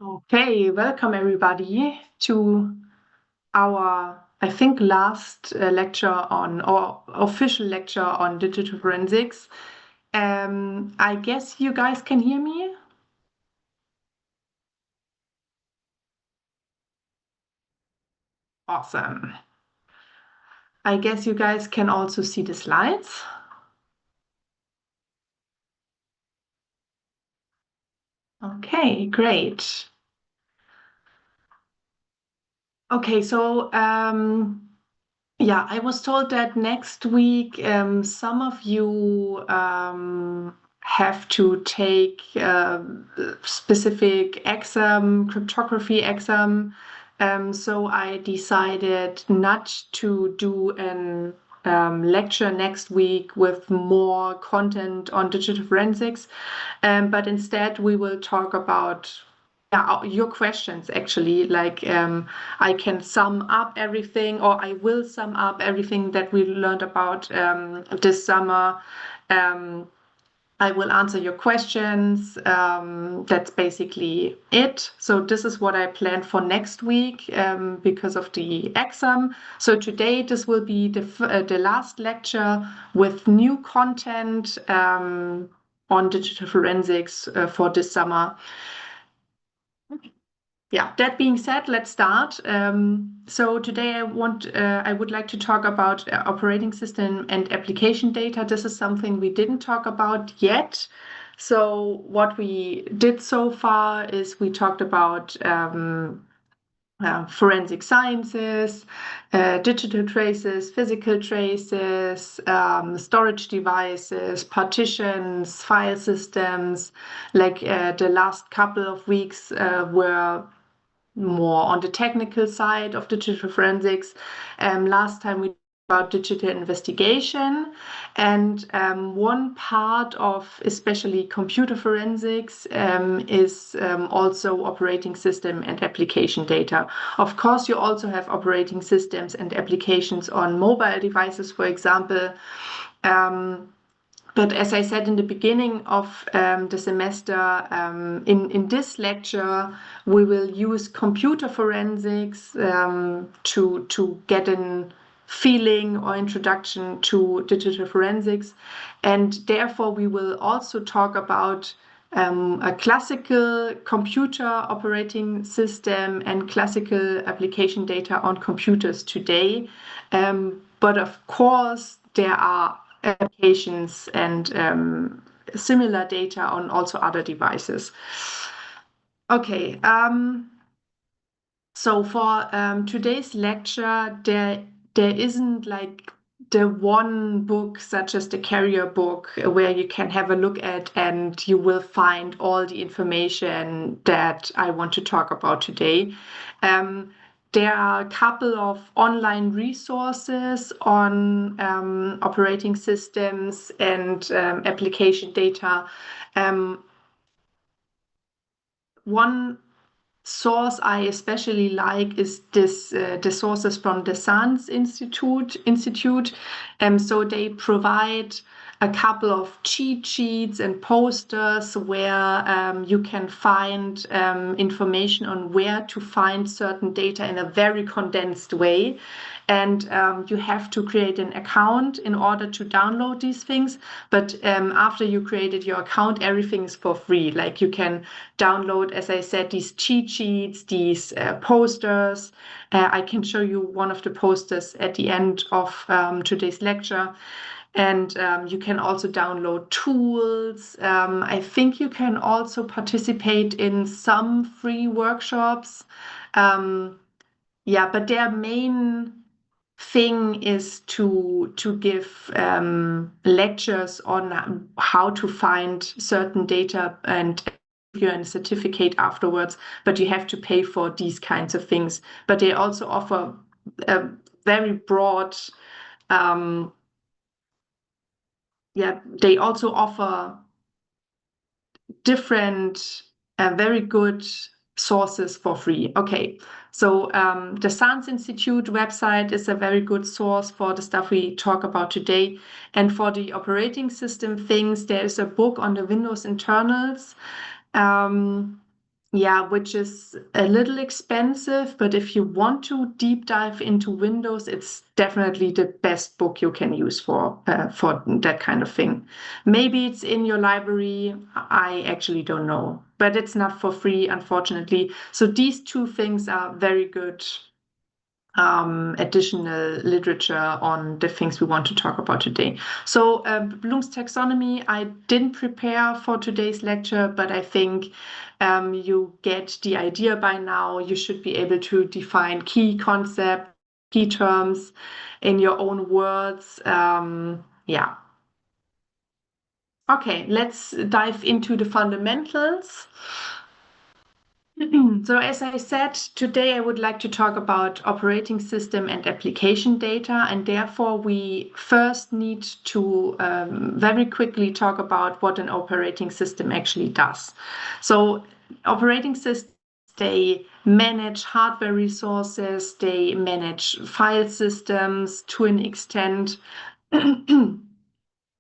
Okay, welcome everybody to our, I think, last lecture on, or official lecture on digital forensics. I guess you guys can hear me? Awesome. I guess you guys can also see the slides. Okay, great. Okay, so yeah, I was told that next week some of you have to take specific exam, cryptography exam. So I decided not to do an lecture next week with more content on digital forensics, but instead we will talk about your questions actually. Like I can sum up everything, or I will sum up everything that we learned about this summer. Um, I will answer your questions. That's basically it. So this is what I planned for next week because of the exam. So today this will be the last lecture with new content on digital forensics for this summer. Yeah, that being said, let's start. So today I would like to talk about operating system and application data. This is something we didn't talk about yet. So what we did so far is we talked about forensic sciences, digital traces, physical traces, storage devices, partitions, file systems. Like the last couple of weeks were more on the technical side of digital forensics. Last time we talked about digital investigation, and one part of especially computer forensics is also operating system and application data. Of course, you also have operating systems and applications on mobile devices, for example. But as I said in the beginning of the semester, in this lecture, we will use computer forensics to get a feeling or introduction to digital forensics. And therefore, we will also talk about a classical computer operating system and classical application data on computers today. But of course, there are applications and similar data on also other devices. Okay, so for today's lecture, there isn't like the one book such as the Carrier book where you can have a look at and you will find all the information that I want to talk about today. There are a couple of online resources on operating systems and application data. One source I especially like is the sources from the SANS Institute. So they provide a couple of cheat sheets and posters where you can find information on where to find certain data in a very condensed way. And you have to create an account in order to download these things. But after you created your account, everything is for free. Like you can download, as I said, these cheat sheets, these posters. I can show you one of the posters at the end of today's lecture. And you can also download tools. I think you can also participate in some free workshops. Yeah, but their main thing is to give lectures on how to find certain data and give you a certificate afterwards, but you have to pay for these kinds of things. But they also offer a very broad, they also offer different, very good sources for free. Okay, so the SANS Institute website is a very good source for the stuff we talk about today. And for the operating system things, there is a book on the Windows internals. Yeah, which is a little expensive, but if you want to deep dive into Windows, it's definitely the best book you can use for that kind of thing. Maybe it's in your library. I actually don't know, but it's not for free, unfortunately. So these two things are very good additional literature on the things we want to talk about today. So Bloom's taxonomy, I didn't prepare for today's lecture, but I think you get the idea by now. You should be able to define key concepts, key terms in your own words. Yeah. Okay, let's dive into the fundamentals. So as I said, today I would like to talk about operating system and application data, and therefore we first need to very quickly talk about what an operating system actually does. So operating systems, they manage hardware resources, they manage file systems to an extent.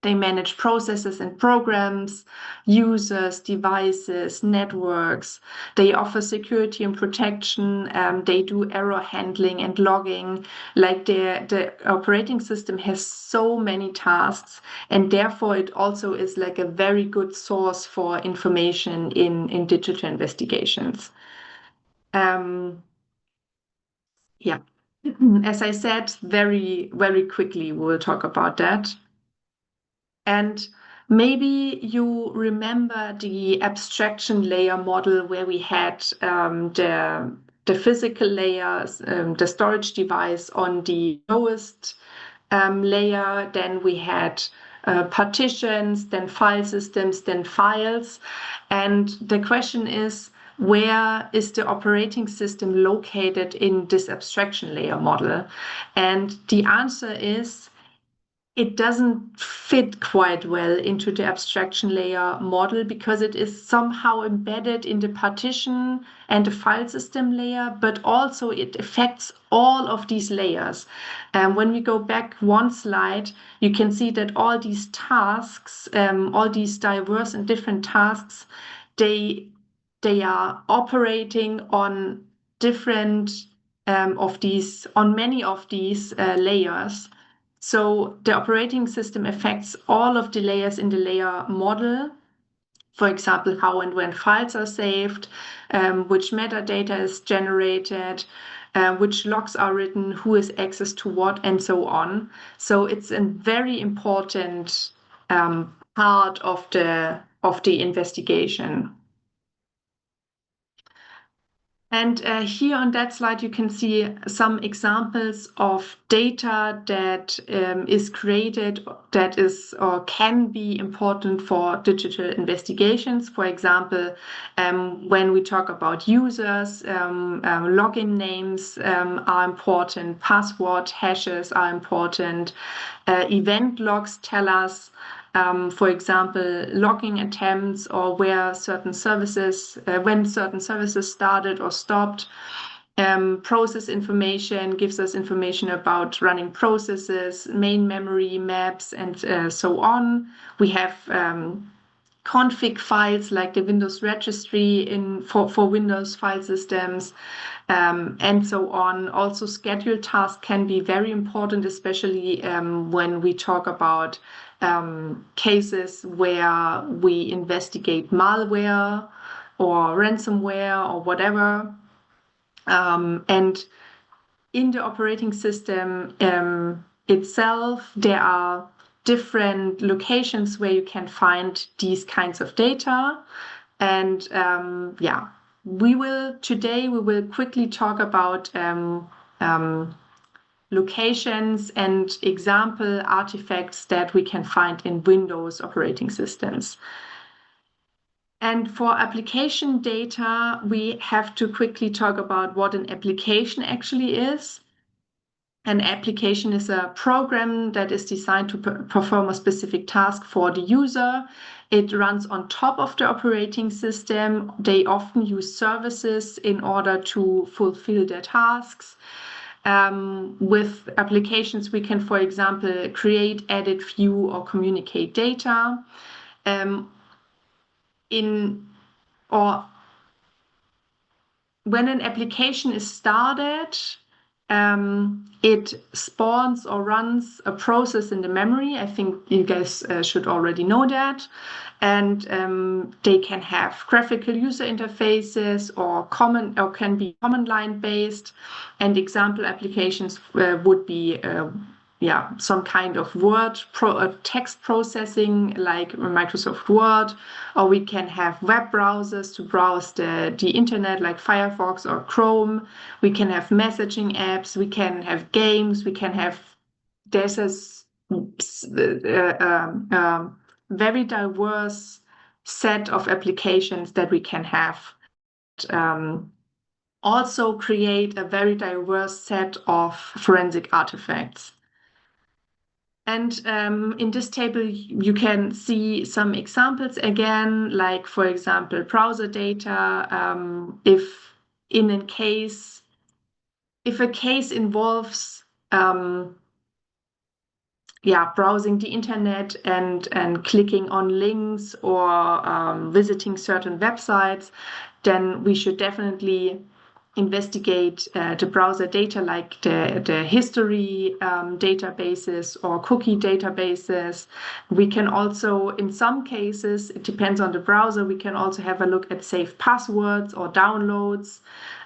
They manage processes and programs, users, devices, networks. They offer security and protection. They do error handling and logging. Like the operating system has so many tasks, and therefore it also is like a very good source for information in digital investigations. Yeah, as I said, very, very quickly, we'll talk about that. And maybe you remember the abstraction layer model where we had the physical layers, the storage device on the lowest layer. Then we had partitions, then file systems, then files. And the question is, where is the operating system located in this abstraction layer model? And the answer is it doesn't fit quite well into the abstraction layer model because it is somehow embedded in the partition and the file system layer, but also it affects all of these layers. When we go back one slide, you can see that all these tasks, all these diverse and different tasks, they are operating on different on many of these layers. So the operating system affects all of the layers in the layer model. For example, how and when files are saved, which metadata is generated, which logs are written, who has access to what, and so on. So it's a very important part of the investigation. And here on that slide, you can see some examples of data that is created that is or can be important for digital investigations. For example, when we talk about users, login names are important, password hashes are important, event logs tell us for example, logging attempts or where certain services, when certain services started or stopped. Process information gives us information about running processes, main memory maps, and so on. We have config files like the Windows registry for Windows file systems, and so on. Also, scheduled tasks can be very important, especially when we talk about cases where we investigate malware or ransomware or whatever. And in the operating system itself, there are different locations where you can find these kinds of data. And yeah, today we will quickly talk about locations and example artifacts that we can find in Windows operating systems. And for application data, we have to quickly talk about what an application actually is. An application is a program that is designed to perform a specific task for the user. It runs on top of the operating system. They often use services in order to fulfill their tasks. With applications, we can, for example, create, edit, view, or communicate data. Or when an application is started, it spawns or runs a process in the memory. I think you guys should already know that. And they can have graphical user interfaces or can be command line based. And example applications would be some kind of text processing like Microsoft Word, or we can have web browsers to browse the internet like Firefox or Chrome. We can have messaging apps, we can have games, there's a very diverse set of applications that we can have. Also create a very diverse set of forensic artifacts. And in this table, you can see some examples again, like, for example, browser data. If a case involves browsing the internet and clicking on links or visiting certain websites, then we should definitely investigate the browser data, like the history databases or cookie databases. We can also, in some cases, it depends on the browser, we can also have a look at saved passwords or downloads.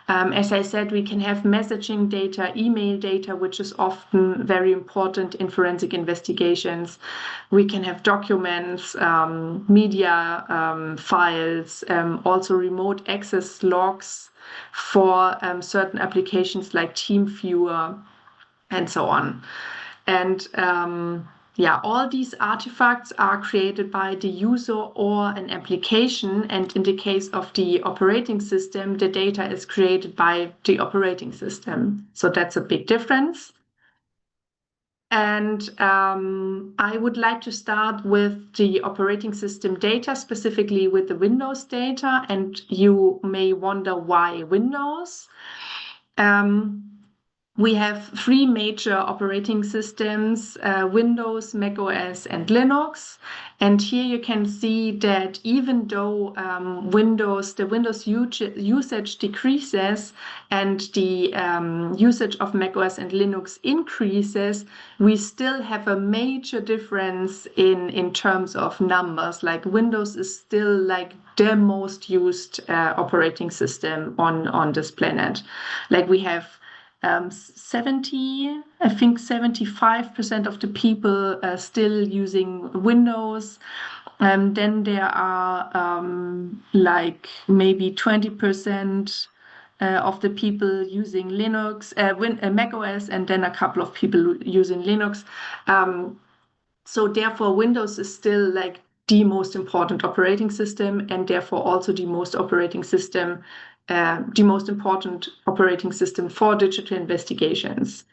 As I said, we can have messaging data, email data, which is often very important in forensic investigations. We can have documents, media files, also remote access logs for certain applications like TeamViewer and so on. And all these artifacts are created by the user or an application. And in the case of the operating system, the data is created by the operating system. So that's a big difference. And I would like to start with the operating system data, specifically with the Windows data. And you may wonder why Windows. We have three major operating systems, Windows, macOS, and Linux. And here you can see that even though the Windows usage decreases and the usage of macOS and Linux increases, we still have a major difference in terms of numbers. Like Windows is still like the most used operating system on this planet. Like we have 75% of the people still using Windows. Then there are like maybe 20% of the people using Linux, macOS, and then a couple of people using Linux. So therefore, Windows is still like the most important operating system, and therefore also the most important operating system for digital investigations.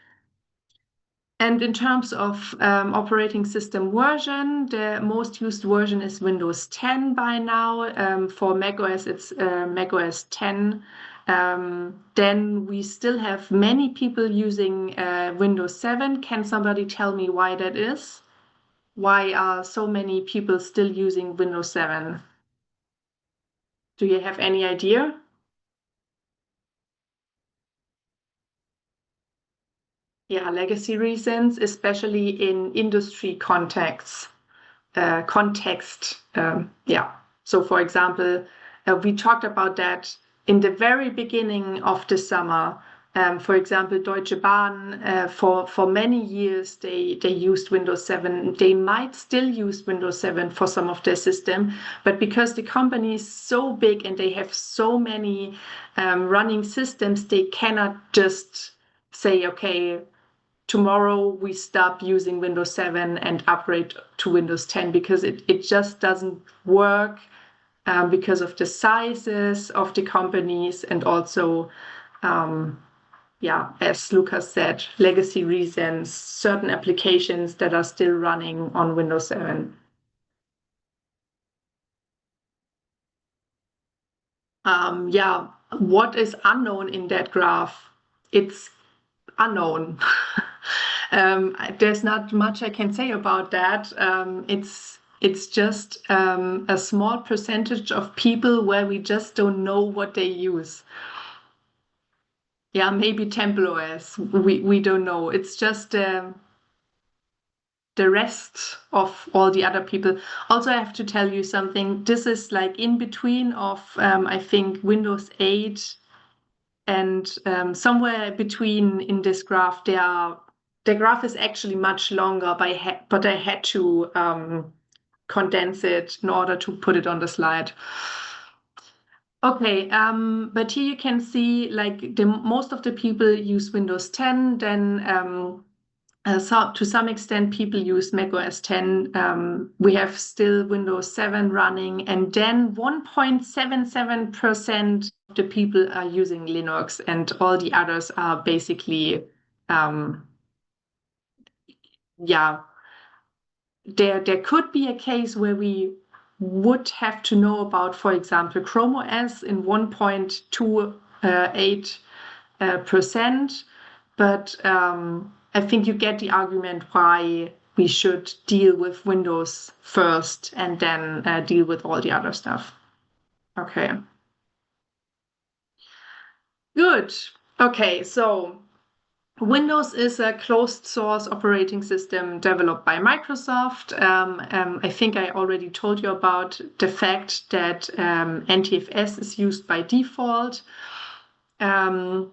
And in terms of operating system version, the most used version is Windows 10 by now. For macOS, it's macOS 10. Then we still have many people using Windows 7. Can somebody tell me why that is? Why are so many people still using Windows 7? Do you have any idea? Yeah, legacy reasons, especially in industry contexts. So for example, we talked about that in the very beginning of the summer. For example, Deutsche Bahn, for many years, they used Windows 7. They might still use Windows 7 for some of their system, but because the company is so big and they have so many running systems, they cannot just say, okay, tomorrow we stop using Windows 7 and upgrade to Windows 10, because it just doesn't work because of the sizes of the companies, and also as Lucas said, legacy reasons, certain applications that are still running on Windows 7. What is unknown in that graph? It's unknown. There's not much I can say about that. It's just a small percentage of people where we just don't know what they use. Yeah, maybe Temple OS. We don't know. It's just the rest of all the other people. Also, I have to tell you something. This is like in between of I think Windows 8 and somewhere between in this graph. The graph is actually much longer, but I had to condense it in order to put it on the slide. Okay, but here you can see like most of the people use Windows 10, then so to some extent people use Mac OS 10. We have still Windows 7 running, and then 1.77% of the people are using Linux, and all the others are basically, yeah, there could be a case where we would have to know about, for example, Chrome OS in 1.28%, but I think you get the argument why we should deal with Windows first and then deal with all the other stuff. Okay. Good. Okay, so Windows is a closed source operating system developed by Microsoft. I think I already told you about the fact that NTFS is used by default. All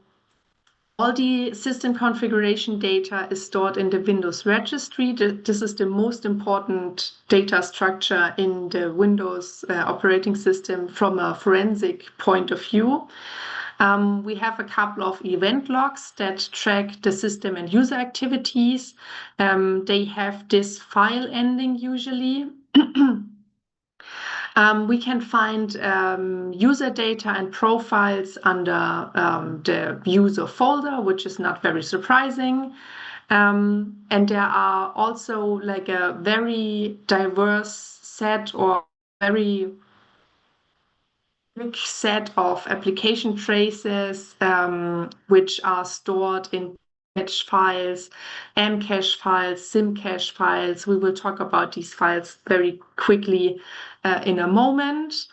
the system configuration data is stored in the Windows registry. This is the most important data structure in the Windows operating system from a forensic point of view. We have a couple of event logs that track the system and user activities. They have this file ending usually. We can find user data and profiles under the user folder, which is not very surprising. And there are also like a very diverse set or very big set of application traces, which are stored in cache files, Mcache files, Symcache files. We will talk about these files very quickly in a moment.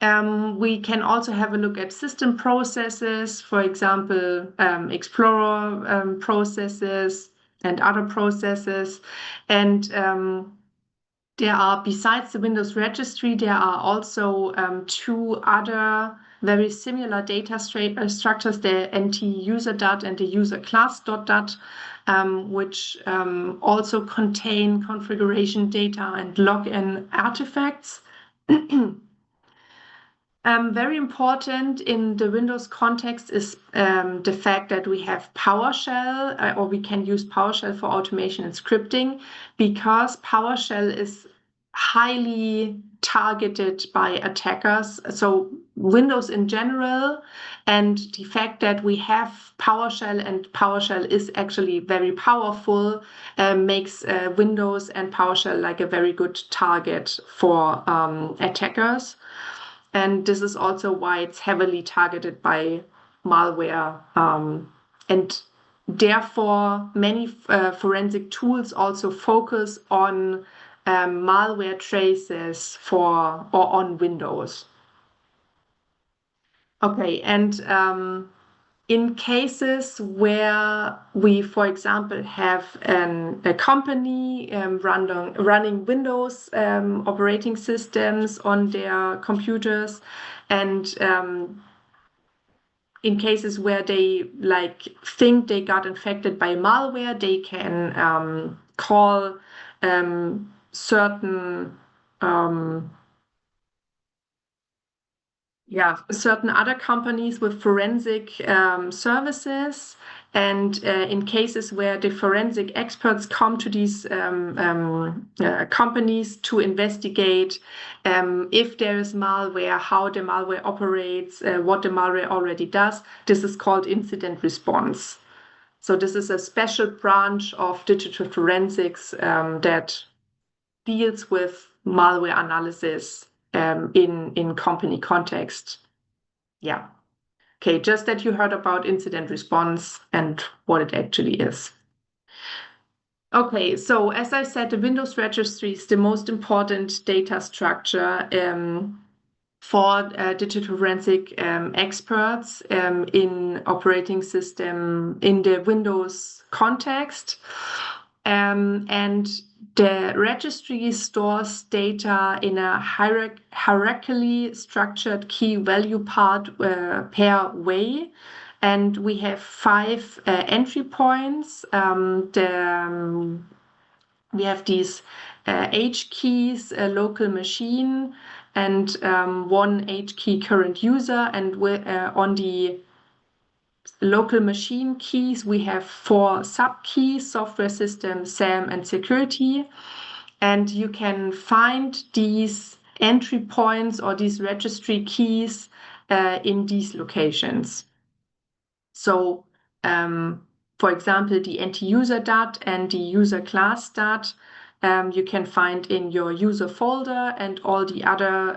We can also have a look at system processes, for example, Explorer processes and other processes. And there are, besides the Windows registry, there are also two other very similar data structures, the NT-user.dat and the user-class.dat, which also contain configuration data and login artifacts. Very important in the Windows context is the fact that we have PowerShell, or we can use PowerShell for automation and scripting, because PowerShell is highly targeted by attackers. So Windows in general, and the fact that we have PowerShell and PowerShell is actually very powerful, makes Windows and PowerShell like a very good target for attackers. And this is also why it's heavily targeted by malware. And therefore, many forensic tools also focus on malware traces for or on Windows. Okay, and in cases where we, for example, have a company running Windows operating systems on their computers, and in cases where they like think they got infected by malware, they can call certain certain other companies with forensic services. And in cases where the forensic experts come to these companies to investigate if there is malware, how the malware operates, what the malware already does, this is called incident response. So this is a special branch of digital forensics that deals with malware analysis in company context. Yeah. Okay, just that you heard about incident response and what it actually is. Okay, so as I said, the Windows registry is the most important data structure for digital forensic experts in operating system in the Windows context. And the registry stores data in a hierarchically structured key value pair way. And we have 5 entry points. We have these H keys, a local machine, and 1 H key current user. And on the local machine keys, we have 4 subkeys: software system, SAM, and security. And you can find these entry points or these registry keys in these locations. So, for example, the anti-user DAT and the user class DAT you can find in your user folder, and all the other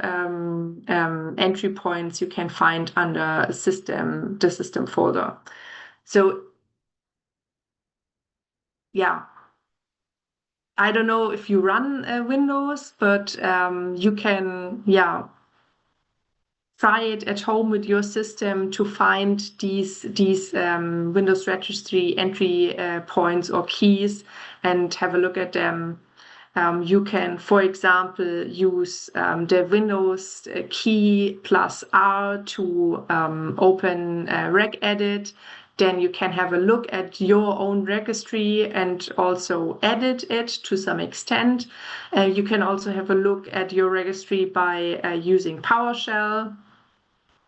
entry points you can find under the system folder. So, yeah, I don't know if you run Windows, but you can, try it at home with your system to find these Windows registry entry points or keys and have a look at them. You can, for example, use the Windows key plus R to open regedit. Then you can have a look at your own registry and also edit it to some extent. You can also have a look at your registry by using PowerShell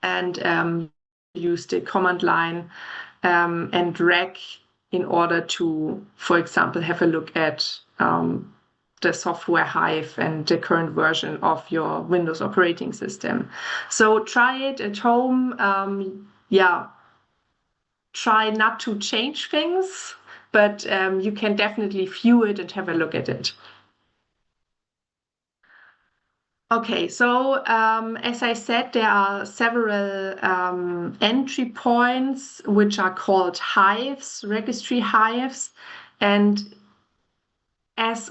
and use the command line and rec in order to, for example, have a look at the software Hive and the current version of your Windows operating system. So try it at home. Try not to change things, but you can definitely view it and have a look at it. Okay, so as I said, there are several entry points which are called hives, registry hives, and as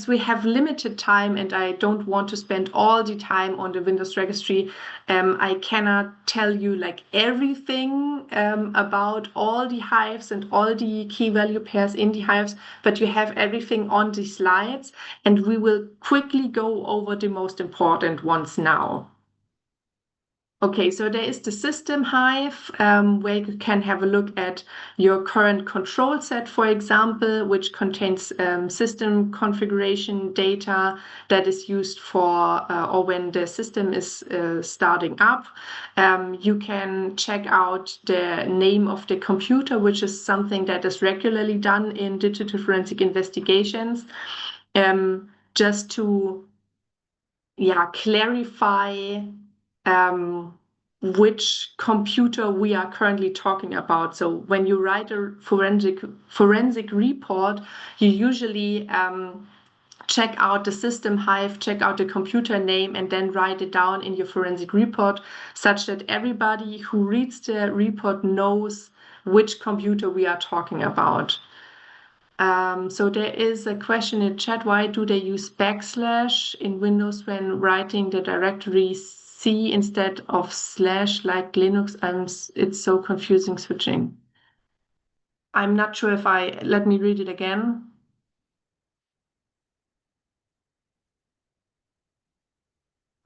we have limited time and I don't want to spend all the time on the Windows registry, I cannot tell you like everything about all the hives and all the key value pairs in the hives, but you have everything on the slides, and we will quickly go over the most important ones now. Okay, so there is the system hive where you can have a look at your current control set, for example, which contains system configuration data that is used for or when the system is starting up. You can check out the name of the computer, which is something that is regularly done in digital forensic investigations, just to clarify which computer we are currently talking about. So when you write a forensic report, you usually check out the system hive, check out the computer name, and then write it down in your forensic report, such that everybody who reads the report knows which computer we are talking about. So there is a question in chat: why do they use backslash in Windows when writing the directory C instead of slash like Linux? It's so confusing switching. I'm not sure if let me read it again.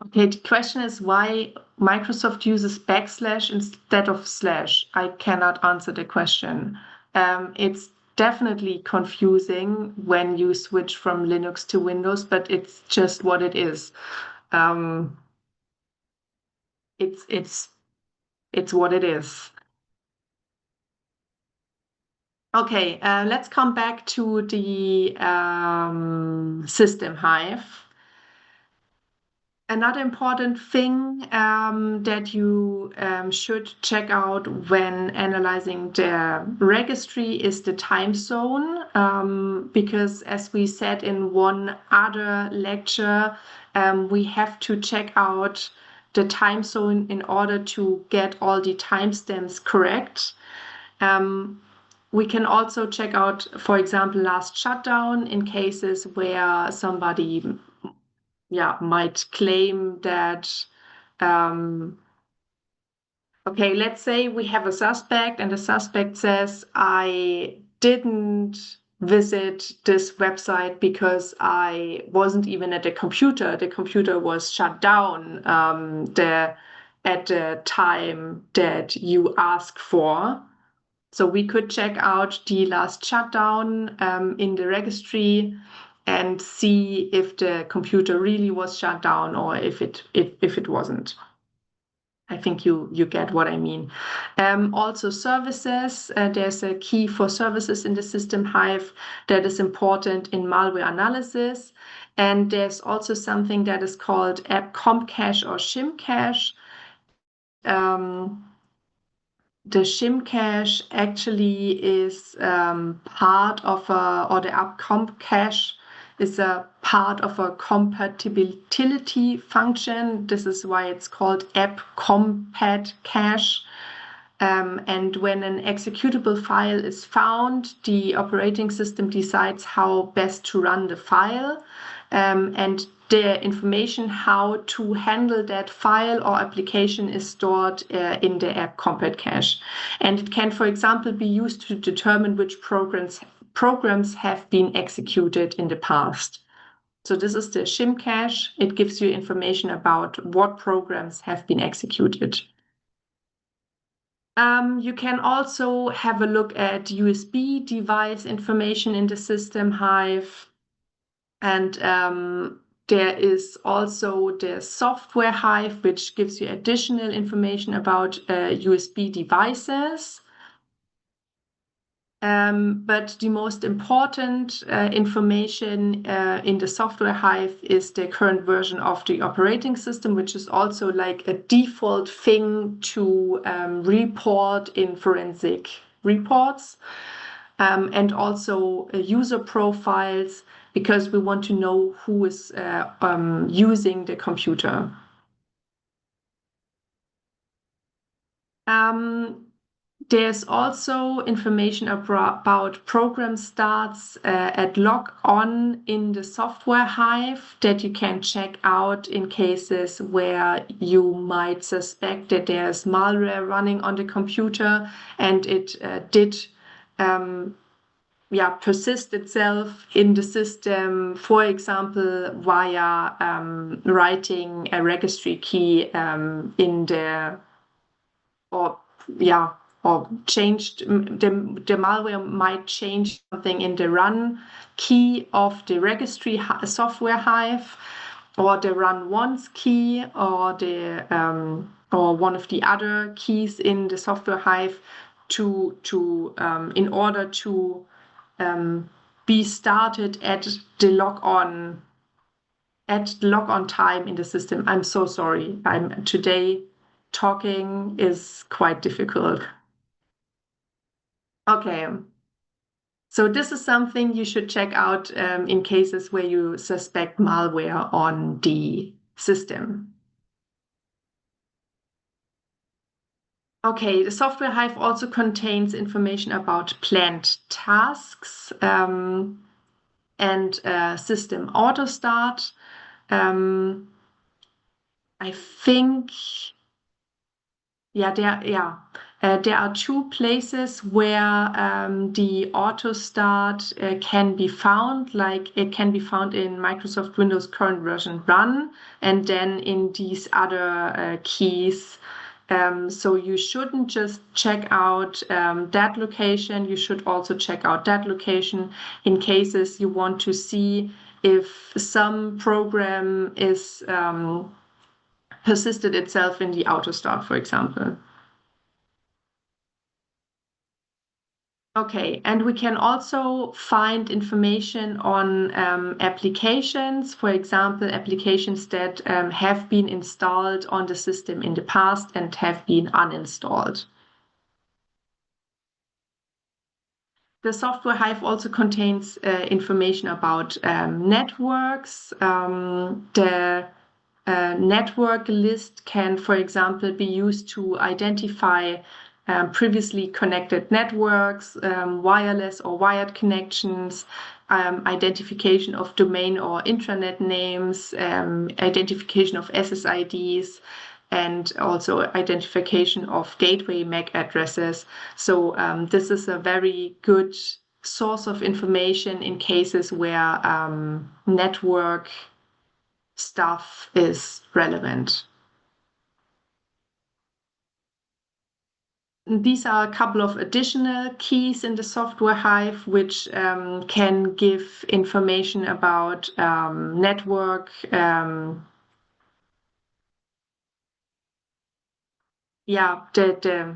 Okay, the question is why Microsoft uses backslash instead of slash. I cannot answer the question. It's definitely confusing when you switch from Linux to Windows, but it's just what it is. It's what it is. Okay, let's come back to the system hive. Another important thing that you should check out when analyzing the registry is the time zone, because as we said in one other lecture, we have to check out the time zone in order to get all the timestamps correct. We can also check out, for example, last shutdown in cases where somebody might claim that, okay, let's say we have a suspect and the suspect says, I didn't visit this website because I wasn't even at the computer. The computer was shut down at the time that you asked for. So we could check out the last shutdown in the registry and see if the computer really was shut down or if it wasn't. I think you get what I mean. Also services, there's a key for services in the system Hive that is important in malware analysis. And there's also something that is called app comp cache or shim cache. The shim cache actually is part of or the app comp cache is a part of a compatibility function. This is why it's called app compat cache. And when an executable file is found, the operating system decides how best to run the file. And the information how to handle that file or application is stored in the app compat cache. And it can, for example, be used to determine which programs have been executed in the past. So this is the shim cache. It gives you information about what programs have been executed. You can also have a look at USB device information in the system Hive. And there is also the software Hive, which gives you additional information about USB devices. But the most important information in the software Hive is the current version of the operating system, which is also like a default thing to report in forensic reports. And also user profiles, because we want to know who is using the computer. There's also information about program starts at log on in the software Hive that you can check out in cases where you might suspect that there's malware running on the computer and it did persist itself in the system, for example, via writing a registry key in the, or changed, the malware might change something in the run key of the registry software Hive, or the run once key, or the or one of the other keys in the software Hive to in order to be started at the logon time in the system. I'm so sorry. Today talking is quite difficult. Okay. So this is something you should check out in cases where you suspect malware on the system. Okay, the software Hive also contains information about planned tasks and system auto start. I think, there are two places where the auto start can be found. Like it can be found in Microsoft Windows current version run, and then in these other keys. So you shouldn't just check out that location. You should also check out that location in cases you want to see if some program is persisted itself in the auto start, for example. Okay, and we can also find information on applications, for example, applications that have been installed on the system in the past and have been uninstalled. The software Hive also contains information about networks. The network list can, for example, be used to identify previously connected networks, wireless or wired connections, identification of domain or intranet names, identification of SSIDs, and also identification of gateway MAC addresses. So this is a very good source of information in cases where network stuff is relevant. These are a couple of additional keys in the software Hive, which can give information about network, the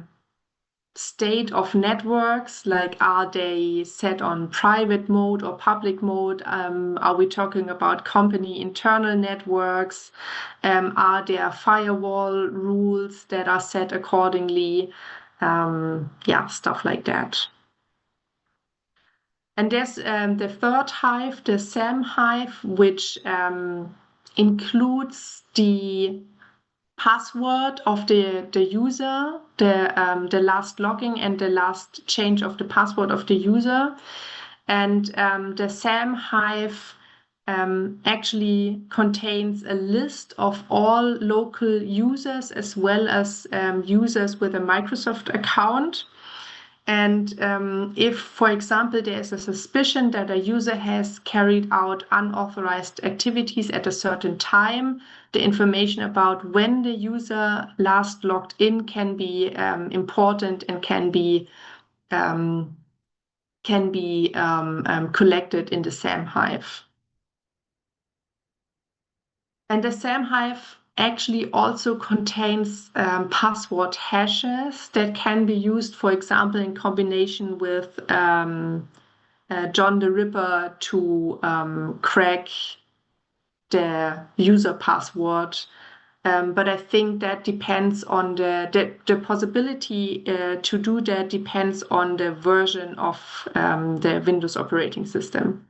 state of networks, like are they set on private mode or public mode? Are we talking about company internal networks? Are there firewall rules that are set accordingly? Stuff like that. And there's the third Hive, the SAM Hive, which includes the password of the user, the last login and the last change of the password of the user. And the SAM Hive actually contains a list of all local users as well as users with a Microsoft account. And if, for example, there is a suspicion that a user has carried out unauthorized activities at a certain time, the information about when the user last logged in can be important and can be collected in the SAM Hive. And the SAM Hive actually also contains password hashes that can be used, for example, in combination with John the Ripper to crack the user password. But I think that depends on the possibility to do that depends on the version of the Windows operating system.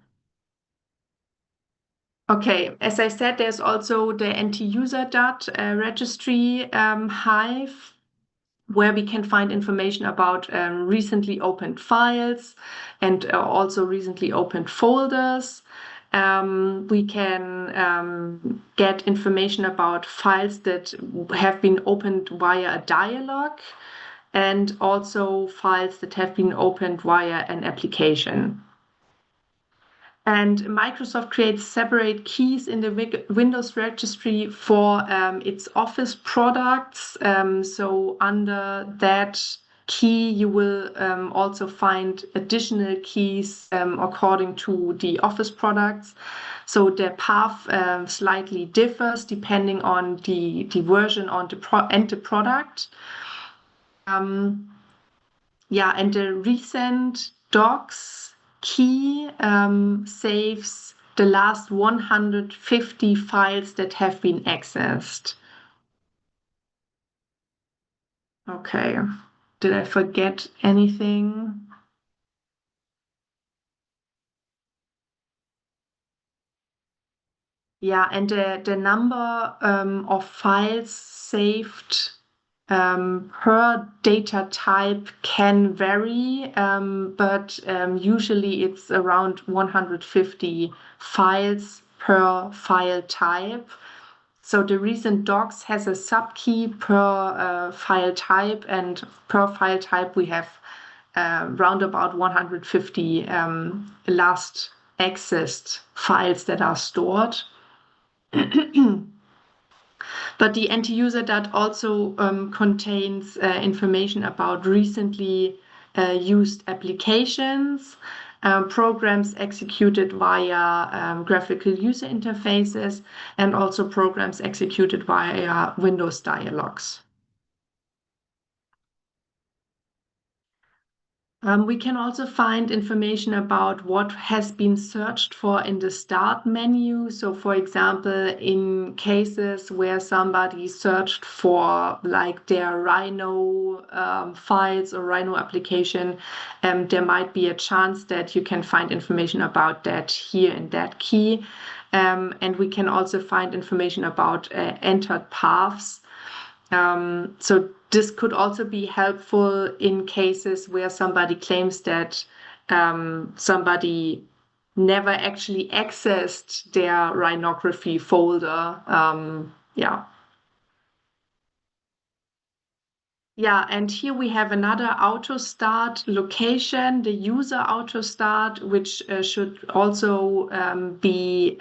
Okay, as I said, there's also the NTUser.dat registry Hive, where we can find information about recently opened files and also recently opened folders. We can get information about files that have been opened via a dialog and also files that have been opened via an application. And Microsoft creates separate keys in the Windows registry for its Office products. So under that key, you will also find additional keys according to the Office products. So the path slightly differs depending on the version on and the product. And the recent docs key saves the last 150 files that have been accessed. Okay, did I forget anything? Yeah, and the number of files saved per data type can vary, but usually it's around 150 files per file type. So the recent docs has a subkey per file type, and per file type we have round about 150 last accessed files that are stored. But the NTUser.dat also contains information about recently used applications, programs executed via graphical user interfaces, and also programs executed via Windows dialogues. We can also find information about what has been searched for in the start menu. So, for example, in cases where somebody searched for like their Rhino files or Rhino application, there might be a chance that you can find information about that here in that key. And we can also find information about entered paths. So this could also be helpful in cases where somebody claims that somebody never actually accessed their rhinography folder. Yeah. Yeah, and here we have another auto start location, the user auto start, which should also be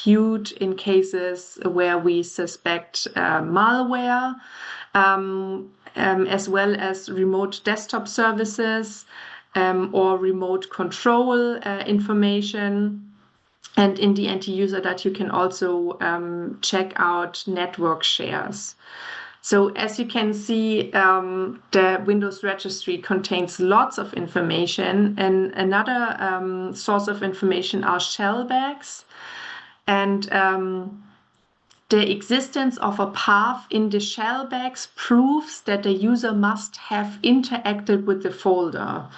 viewed in cases where we suspect malware, as well as remote desktop services or remote control information. And in the anti-user that you can also check out network shares. So as you can see, the Windows registry contains lots of information, and another source of information are shellbacks. And the existence of a path in the shellbacks proves that the user must have interacted with the folder.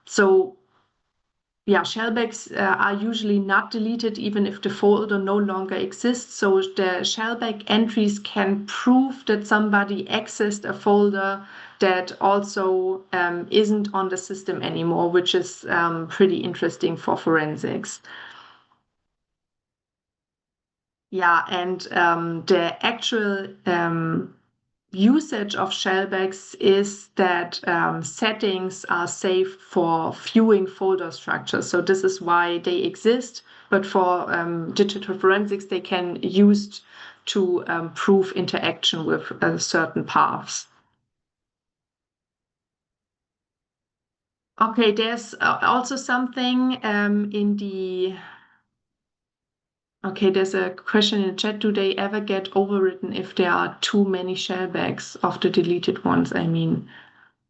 So yeah, shellbacks are usually not deleted even if the folder no longer exists. So the shellback entries can prove that somebody accessed a folder that also isn't on the system anymore, which is pretty interesting for forensics. Yeah, and the actual usage of shellbacks is that settings are saved for viewing folder structures. So this is why they exist, but for digital forensics, they can used to prove interaction with certain paths. Okay, there's also something in the Okay, there's a question in the chat. Do they ever get overwritten if there are too many shellbacks of the deleted ones? I mean,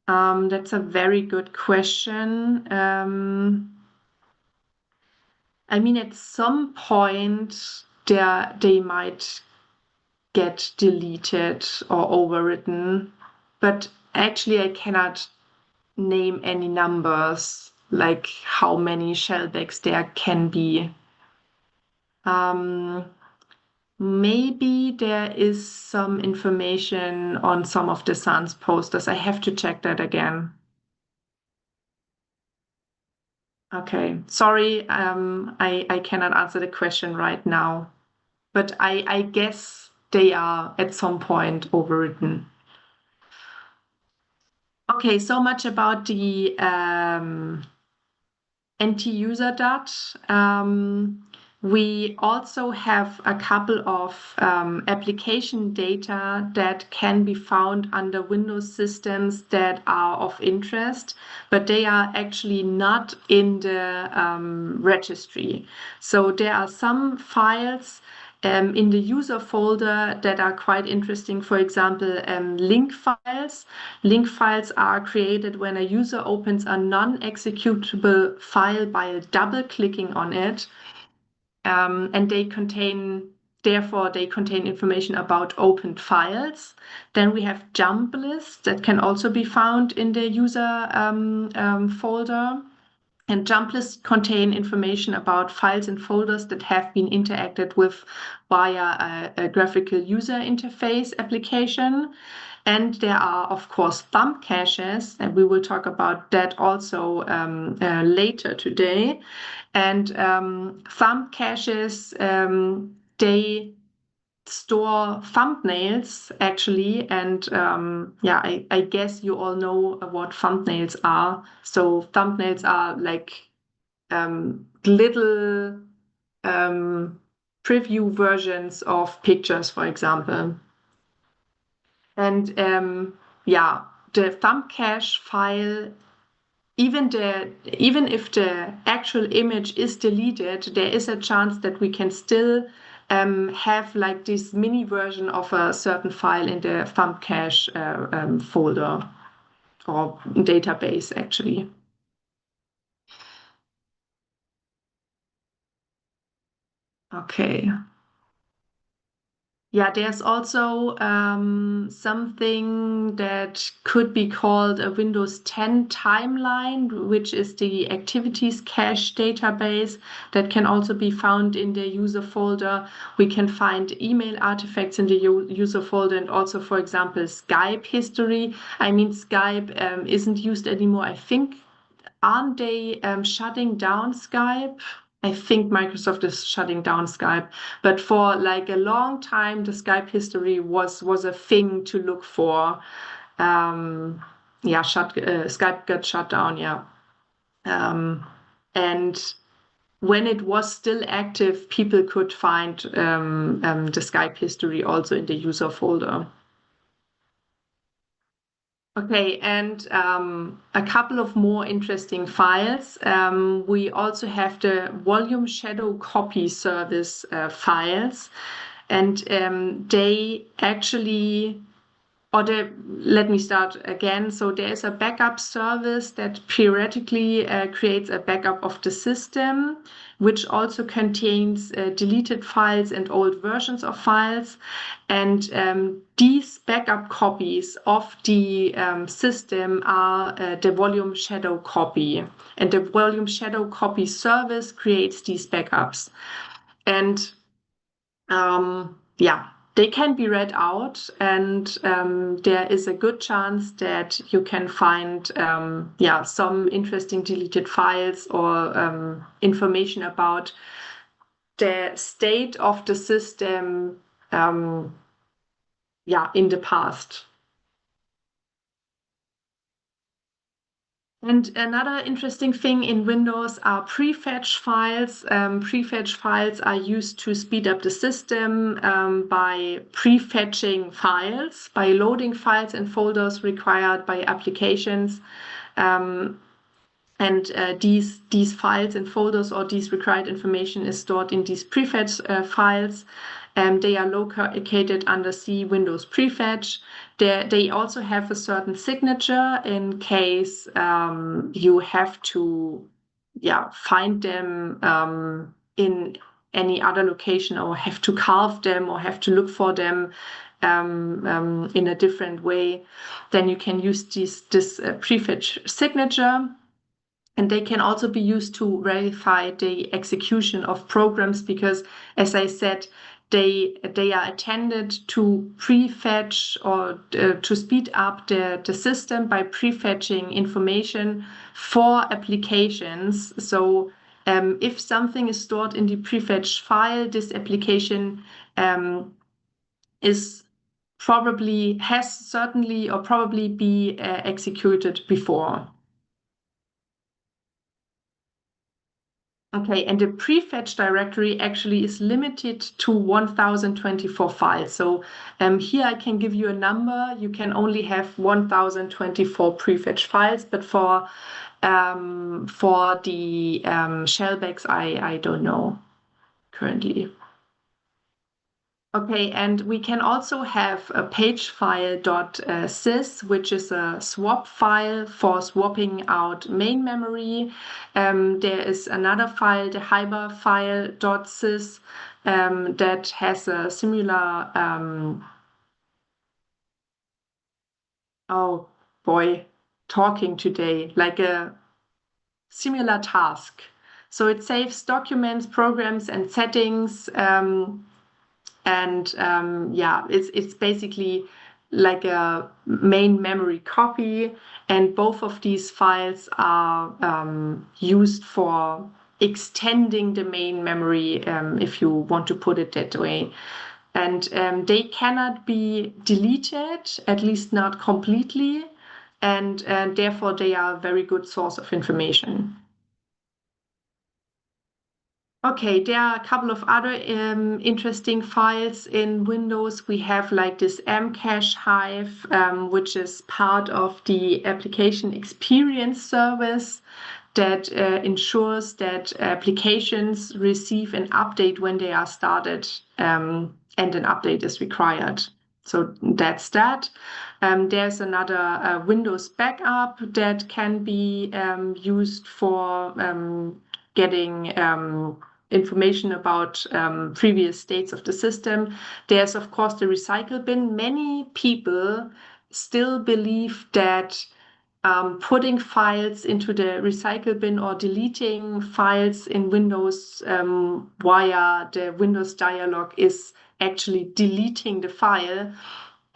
that's a very good question. I mean, at some point, they might get deleted or overwritten, but actually, I cannot name any numbers, like how many shellbacks there can be. Maybe there is some information on some of the Sans posters. I have to check that again. Okay, sorry, I cannot answer the question right now, but I guess they are at some point overwritten. Okay, so much about the anti-user dot. We also have a couple of application data that can be found under Windows systems that are of interest, but they are actually not in the registry. So there are some files in the user folder that are quite interesting. For example, link files. Link files are created when a user opens a non-executable file by double-clicking on it. And therefore, they contain information about opened files. Then we have jump lists that can also be found in the user folder. And jump lists contain information about files and folders that have been interacted with via a graphical user interface application. And there are, of course, thumb caches, and we will talk about that also later today. And thumb caches, they store thumbnails actually, and yeah, I guess you all know what thumbnails are. So thumbnails are like little preview versions of pictures, for example. And yeah, the thumb cache file, even if the actual image is deleted, there is a chance that we can still have like this mini version of a certain file in the thumb cache folder or database, actually. Okay. Yeah, there's also something that could be called a Windows 10 timeline, which is the activities cache database that can also be found in the user folder. We can find email artifacts in the user folder and also, for example, Skype history. I mean, Skype isn't used anymore. I think, aren't they shutting down Skype? I think Microsoft is shutting down Skype, but for like a long time, the Skype history was a thing to look for. Um, yeah, Skype got shut down. Yeah, and when it was still active, people could find the Skype history also in the user folder. Okay, and a couple of more interesting files. We also have the volume shadow copy service files, and they actually let me start again. So there is a backup service that periodically creates a backup of the system, which also contains deleted files and old versions of files. And these backup copies of the system are the volume shadow copy. And the volume shadow copy service creates these backups. And yeah, they can be read out, and there is a good chance that you can find yeah, some interesting deleted files or information about the state of the system yeah, in the past. And another interesting thing in Windows are prefetch files. Prefetch files are used to speed up the system by prefetching files, by loading files and folders required by applications. Um, and these files and folders or these required information is stored in these prefetch files. They are located under C Windows Prefetch. They also have a certain signature in case you have to, yeah, find them in any other location or have to carve them or have to look for them in a different way. Then you can use this prefetch signature. And they can also be used to verify the execution of programs because, as I said, they are intended to prefetch or to speed up the system by prefetching information for applications. So if something is stored in the prefetch file, this application is probably has certainly or probably be executed before. Okay, and the prefetch directory actually is limited to 1024 files. So here I can give you a number. You can only have 1024 prefetch files, but for the shellbacks, I don't know currently. Okay, and we can also have a pagefile.sys, which is a swap file for swapping out main memory. There is another file, the hyperfile.sys, that has a similar, oh boy, talking today, like a similar task. So it saves documents, programs, and settings. And yeah, it's basically like a main memory copy, and both of these files are used for extending the main memory, if you want to put it that way. And they cannot be deleted, at least not completely, and therefore they are a very good source of information. Okay, there are a couple of other interesting files in Windows. We have like this Mcache Hive, which is part of the application experience service that ensures that applications receive an update when they are started, and an update is required. So that's that. There's another Windows backup that can be used for getting information about previous states of the system. There's, of course, the recycle bin. Many people still believe that putting files into the recycle bin or deleting files in Windows via the Windows dialog is actually deleting the file.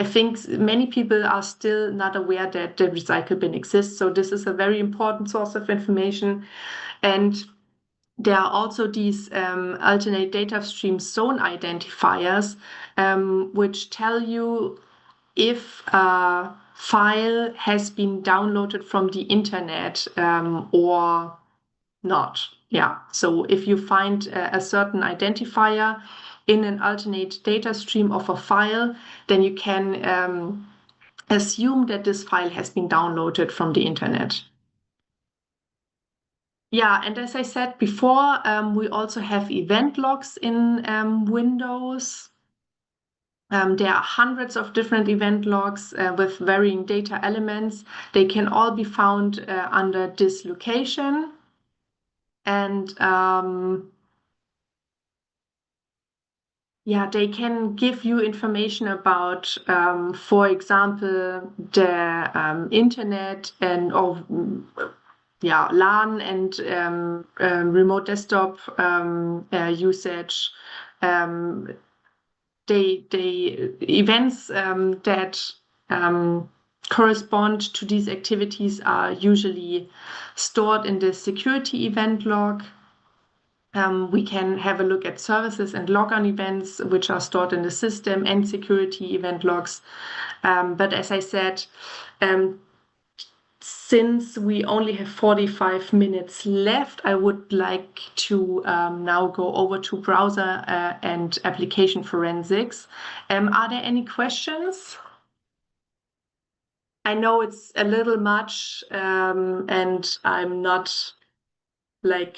I think many people are still not aware that the recycle bin exists. So this is a very important source of information. And there are also these alternate data stream zone identifiers, which tell you if a file has been downloaded from the internet or not. Yeah, so if you find a certain identifier in an alternate data stream of a file, then you can assume that this file has been downloaded from the internet. Yeah, and as I said before, we also have event logs in Windows. There are hundreds of different event logs with varying data elements. They can all be found under this location. And yeah, they can give you information about, for example, the internet and yeah, LAN and remote desktop usage. Events that correspond to these activities are usually stored in the security event log. We can have a look at services and logon events, which are stored in the system and security event logs. But as I said, since we only have 45 minutes left, I would like to now go over to browser and application forensics. Are there any questions? I know it's a little much, and I'm not like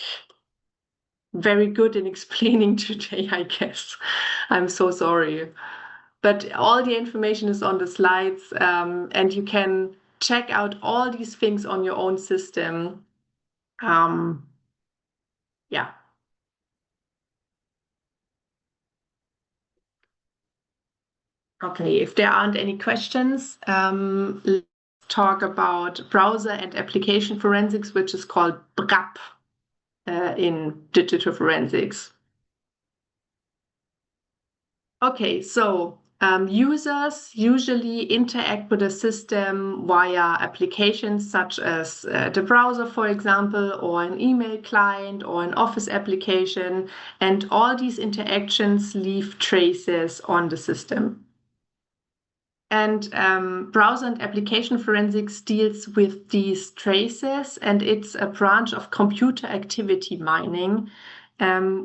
very good in explaining today, I guess. I'm so sorry. But all the information is on the slides, and you can check out all these things on your own system. Yeah. Okay, if there aren't any questions, let's talk about browser and application forensics, which is called BRAP in digital forensics. Okay, so users usually interact with the system via applications such as the browser, for example, or an email client or an Office application, and all these interactions leave traces on the system. And browser and application forensics deals with these traces, and it's a branch of computer activity mining,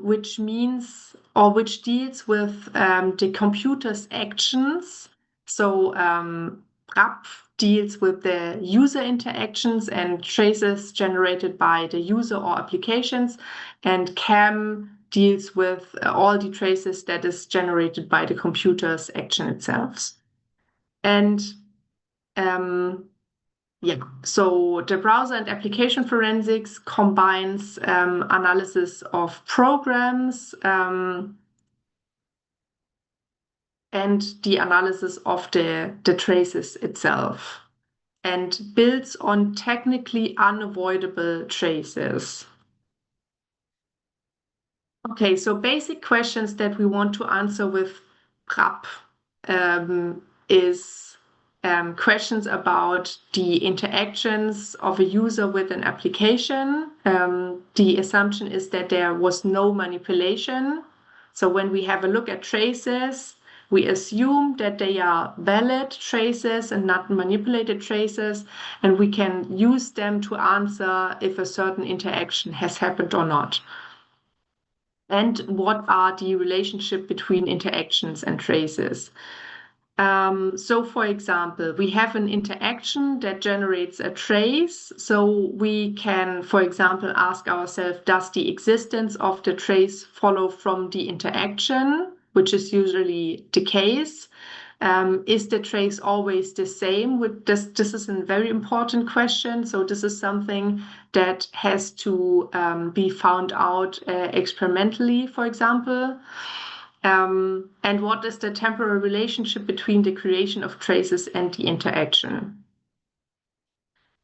which means or which deals with the computer's actions. So BRAP deals with the user interactions and traces generated by the user or applications, and CAM deals with all the traces that is generated by the computer's action itself. And yeah, so the browser and application forensics combines analysis of programs and the analysis of the traces itself, and builds on technically unavoidable traces. Okay, so basic questions that we want to answer with BRAP is questions about the interactions of a user with an application. The assumption is that there was no manipulation. So when we have a look at traces, we assume that they are valid traces and not manipulated traces, and we can use them to answer if a certain interaction has happened or not. And what are the relationship between interactions and traces? So for example, we have an interaction that generates a trace. So we can, for example, ask ourselves, does the existence of the trace follow from the interaction, which is usually the case? Is the trace always the same? This is a very important question. So this is something that has to be found out experimentally, for example. And what is the temporal relationship between the creation of traces and the interaction?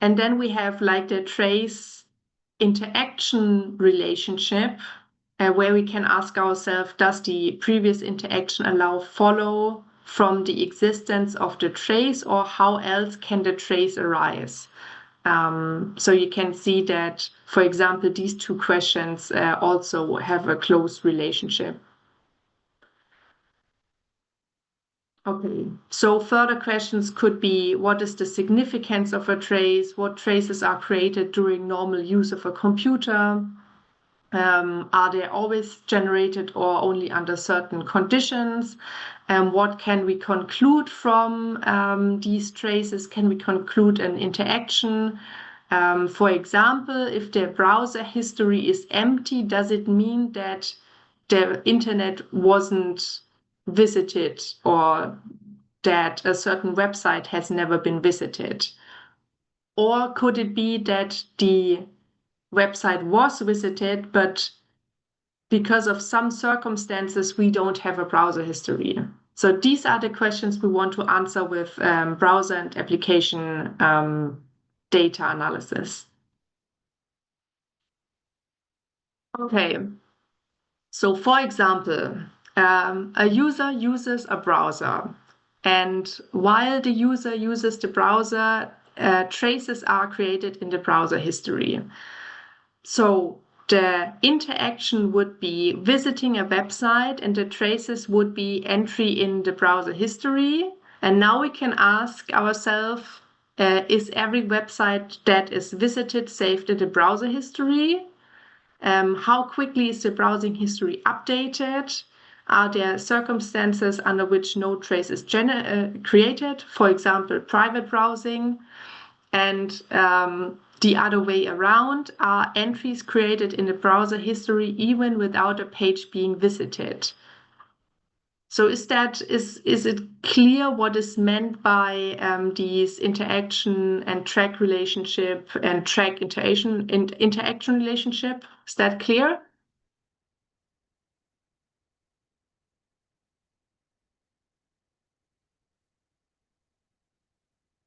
And then we have like the trace interaction relationship, where we can ask ourselves, does the previous interaction allow follow from the existence of the trace, or how else can the trace arise? So you can see that, for example, these two questions also have a close relationship. Okay, so further questions could be, what is the significance of a trace? What traces are created during normal use of a computer? Are they always generated or only under certain conditions? What can we conclude from these traces? Can we conclude an interaction? For example, if the browser history is empty, does it mean that the internet wasn't visited or that a certain website has never been visited? Or could it be that the website was visited, but because of some circumstances, we don't have a browser history? So these are the questions we want to answer with browser and application data analysis. Okay, so for example, a user uses a browser, and while the user uses the browser, traces are created in the browser history. So the interaction would be visiting a website, and the traces would be entry in the browser history. And now we can ask ourselves, is every website that is visited saved in the browser history? How quickly is the browsing history updated? Are there circumstances under which no trace is created? For example, private browsing. And the other way around, are entries created in the browser history even without a page being visited? So is it clear what is meant by these interaction and track relationship and track interaction relationship? Is that clear?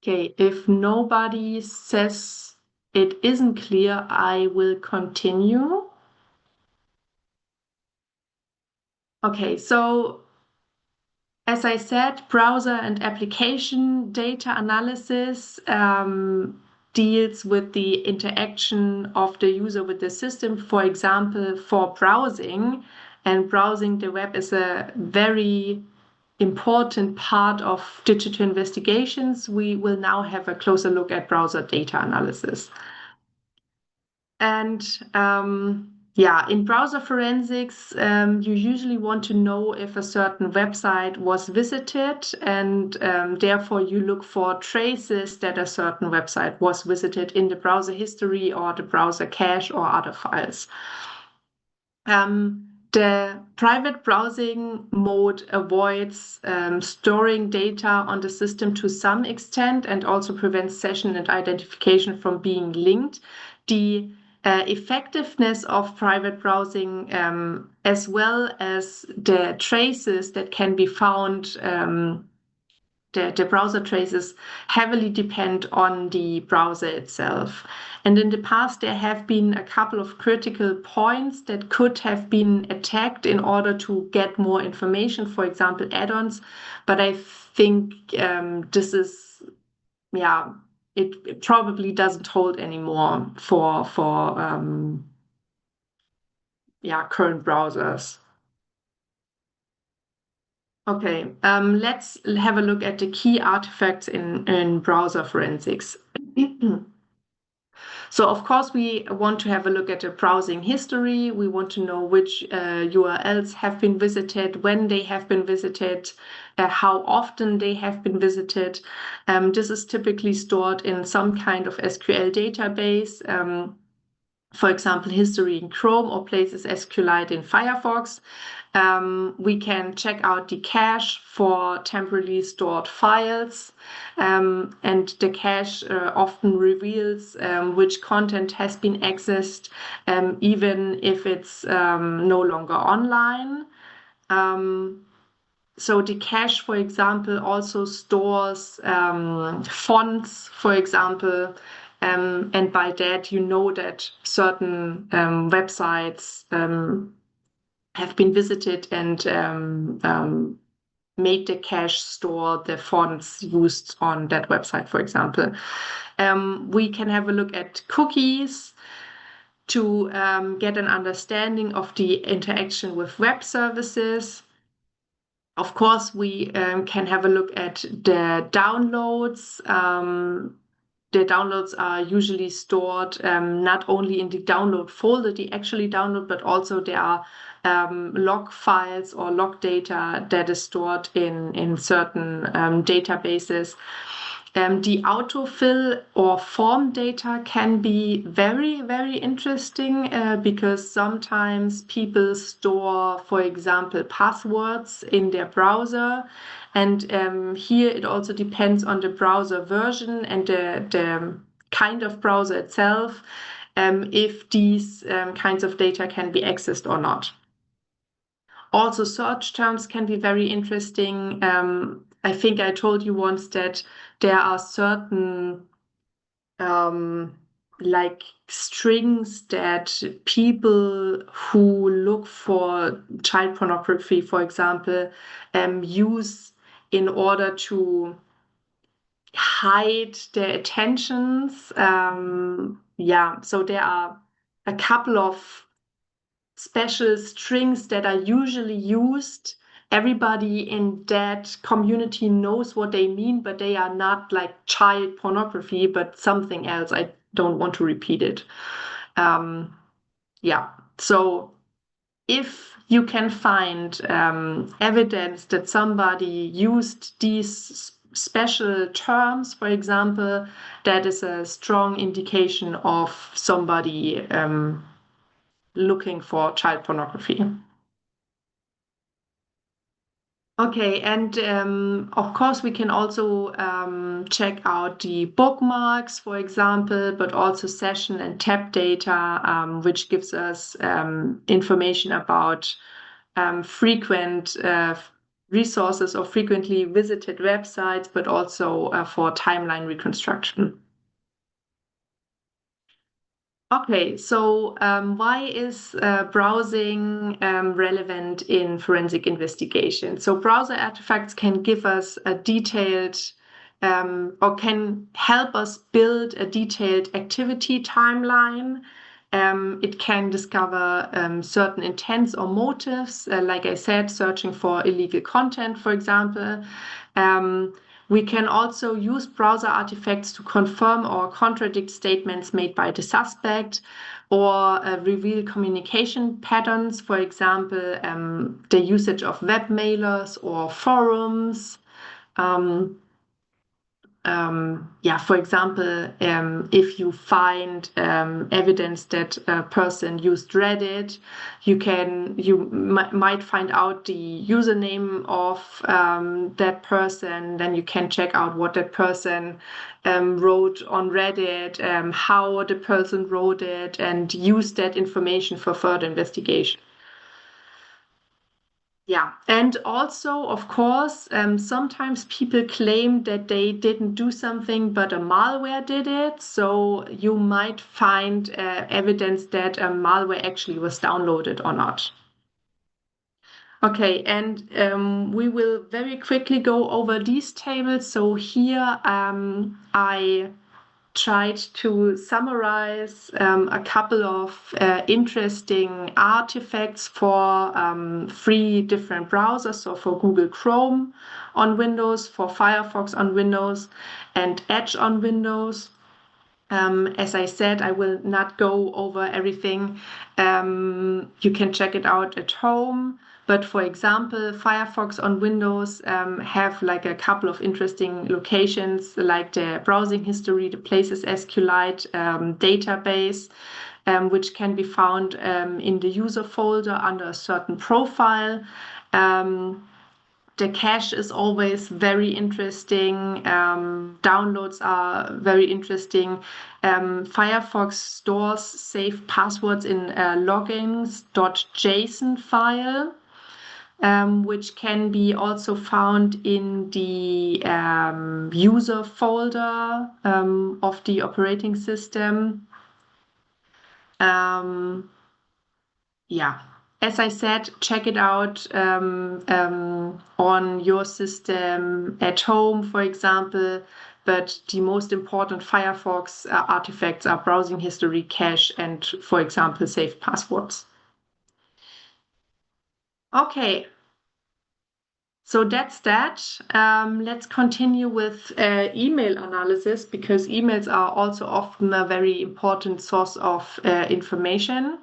Okay, if nobody says it isn't clear, I will continue. Okay, so as I said, browser and application data analysis deals with the interaction of the user with the system. For example, for browsing, and browsing the web is a very important part of digital investigations. We will now have a closer look at browser data analysis. And yeah, in browser forensics, you usually want to know if a certain website was visited, and therefore you look for traces that a certain website was visited in the browser history or the browser cache or other files. The private browsing mode avoids storing data on the system to some extent, and also prevents session and identification from being linked. The effectiveness of private browsing, as well as the traces that can be found, the browser traces heavily depend on the browser itself. And in the past, there have been a couple of critical points that could have been attacked in order to get more information, for example, add-ons. But I think this is, yeah, it probably doesn't hold anymore for current browsers. Okay, let's have a look at the key artifacts in browser forensics. So of course, we want to have a look at the browsing history. We want to know which URLs have been visited, when they have been visited, how often they have been visited. This is typically stored in some kind of SQL database. for example, history in Chrome or places SQLite in Firefox. We can check out the cache for temporarily stored files, and the cache often reveals which content has been accessed, even if it's no longer online. So the cache, for example, also stores fonts, for example, and by that you know that certain websites have been visited and made the cache store the fonts used on that website, for example. We can have a look at cookies to get an understanding of the interaction with web services. Of course, we can have a look at the downloads. The downloads are usually stored not only in the download folder, the actually download, but also there are log files or log data that is stored in certain databases. The autofill or form data can be very, very interesting because sometimes people store, for example, passwords in their browser. And here it also depends on the browser version and the kind of browser itself, if these kinds of data can be accessed or not. Also, search terms can be very interesting. I think I told you once that there are certain like strings that people who look for child pornography, for example, use in order to hide their attentions. Yeah, so there are a couple of special strings that are usually used. Everybody in that community knows what they mean, but they are not like child pornography, but something else. I don't want to repeat it. Yeah, so if you can find evidence that somebody used these special terms, for example, that is a strong indication of somebody looking for child pornography. Okay, and of course, we can also check out the bookmarks, for example, but also session and tab data, which gives us information about frequent resources or frequently visited websites, but also for timeline reconstruction. Okay, so why is browsing relevant in forensic investigation? So browser artifacts can give us a detailed or can help us build a detailed activity timeline. It can discover certain intents or motives, like I said, searching for illegal content, for example. We can also use browser artifacts to confirm or contradict statements made by the suspect or reveal communication patterns, for example, the usage of web mailers or forums. Yeah, for example, if you find evidence that a person used Reddit, you might find out the username of that person. Then you can check out what that person wrote on Reddit, how the person wrote it, and use that information for further investigation. Yeah, and also, of course, sometimes people claim that they didn't do something, but a malware did it. So you might find evidence that a malware actually was downloaded or not. Okay, and we will very quickly go over these tables. So here I tried to summarize a couple of interesting artifacts for 3 different browsers. So for Google Chrome on Windows, for Firefox on Windows, and Edge on Windows. As I said, I will not go over everything. You can check it out at home. But for example, Firefox on Windows have like a couple of interesting locations, like the browsing history, the Places SQLite database. which can be found in the user folder under a certain profile. The cache is always very interesting. Downloads are very interesting. Firefox stores saved passwords in a logins.json file, which can be also found in the user folder of the operating system. Yeah. As I said, check it out on your system at home, for example. But the most important Firefox artifacts are browsing history, cache, and, for example, saved passwords. Okay. So that's that. Let's continue with email analysis, because emails are also often a very important source of information.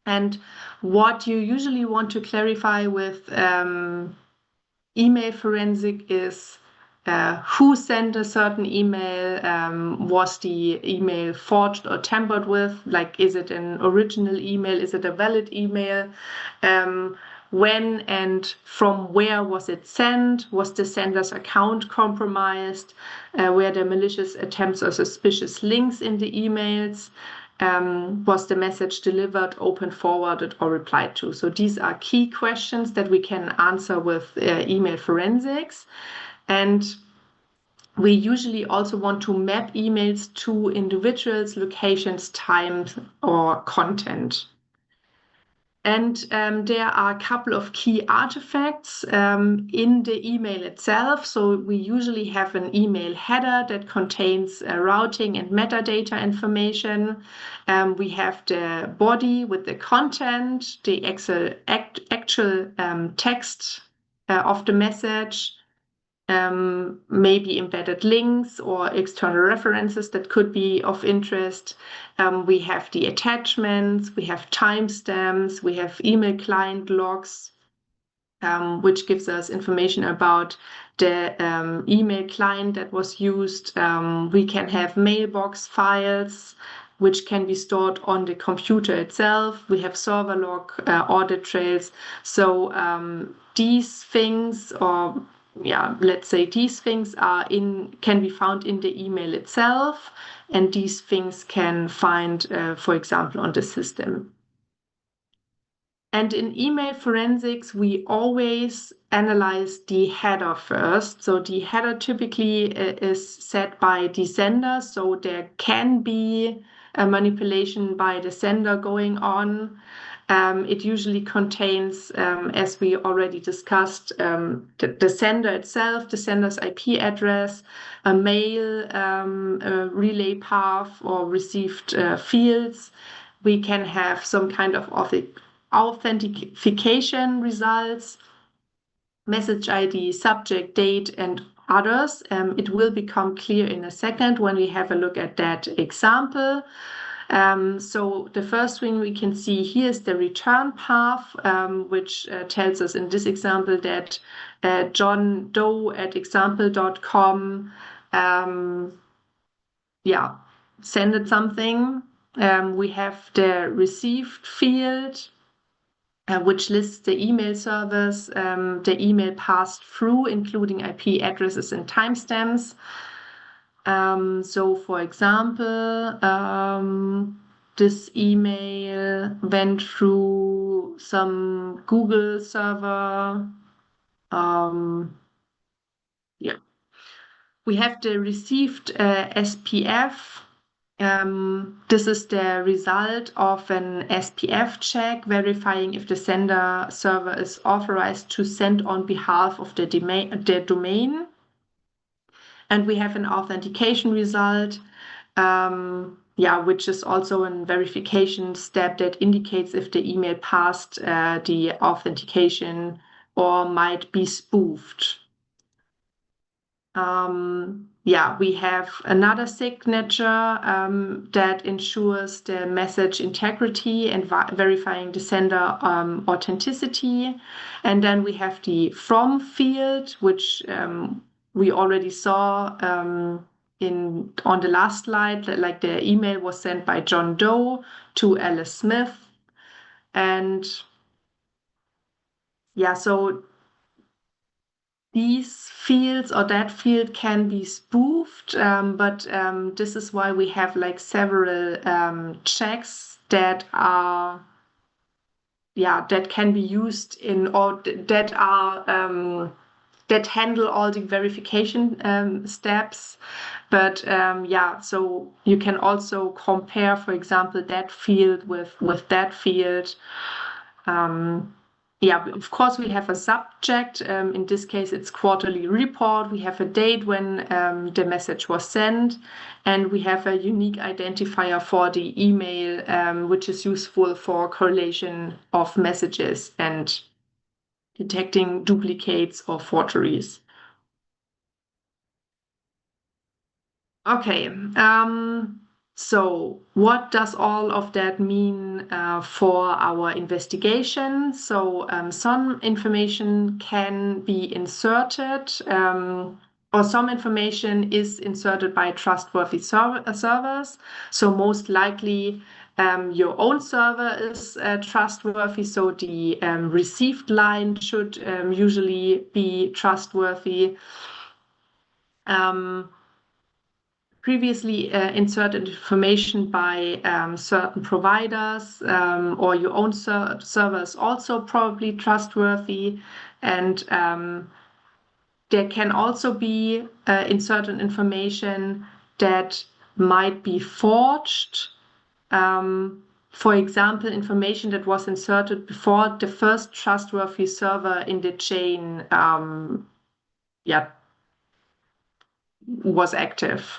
And what you usually want to clarify with email forensic is who sent a certain email. Was the email forged or tampered with? Like, is it an original email? Is it a valid email? When and from where was it sent? Was the sender's account compromised? Were there malicious attempts or suspicious links in the emails? Was the message delivered, open, forwarded, or replied to? So these are key questions that we can answer with email forensics. And we usually also want to map emails to individuals, locations, times, or content. And there are a couple of key artifacts in the email itself. So we usually have an email header that contains routing and metadata information. We have the body with the content, the actual text of the message, maybe embedded links or external references that could be of interest. We have the attachments, we have timestamps, we have email client logs, which gives us information about the email client that was used. We can have mailbox files, which can be stored on the computer itself. We have server log, audit trails. So these things, or let's say these things can be found in the email itself, and these things can find, for example, on the system. And in email forensics, we always analyze the header first. So the header typically is set by the sender. So there can be a manipulation by the sender going on. It usually contains, as we already discussed, the sender itself, the sender's IP address, a mail, a relay path, or received fields. We can have some kind of authentication results, message ID, subject, date, and others. It will become clear in a second when we have a look at that example. So the first thing we can see here is the return path, which tells us in this example that John Doe at example.com sent something. We have the received field, which lists the email servers, the email passed through, including IP addresses and timestamps. So, for example, this email went through some Google server. We have the received SPF. This is the result of an SPF check verifying if the sender server is authorized to send on behalf of the domain. And we have an authentication result, which is also a verification step that indicates if the email passed the authentication or might be spoofed. We have another signature that ensures the message integrity and verifying the sender authenticity. And then we have the from field, which we already saw on the last slide, like the email was sent by John Doe to Alice Smith. And yeah, so these fields or that field can be spoofed, but this is why we have like several checks that are, yeah, that can be used in, or that are that handle all the verification steps. But yeah, so you can also compare, for example, that field with that field. Yeah, of course, we have a subject. In this case, it's quarterly report. We have a date when the message was sent, and we have a unique identifier for the email, which is useful for correlation of messages and detecting duplicates or forgeries. Okay, so what does all of that mean for our investigation? So some information can be inserted, or some information is inserted by trustworthy servers. So most likely your own server is trustworthy, so the received line should usually be trustworthy. Previously inserted information by certain providers, or your own server is also probably trustworthy. And there can also be inserted information that might be forged. For example, information that was inserted before the first trustworthy server in the chain yeah, was active.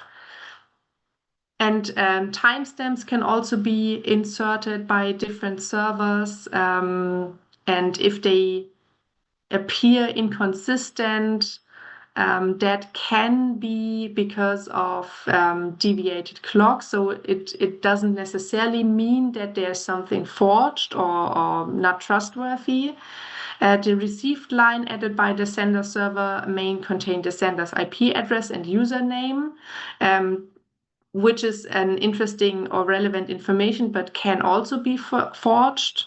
And timestamps can also be inserted by different servers. And if they appear inconsistent, that can be because of deviated clocks. So it doesn't necessarily mean that there's something forged or not trustworthy. The received line added by the sender server may contain the sender's IP address and username, which is an interesting or relevant information, but can also be forged.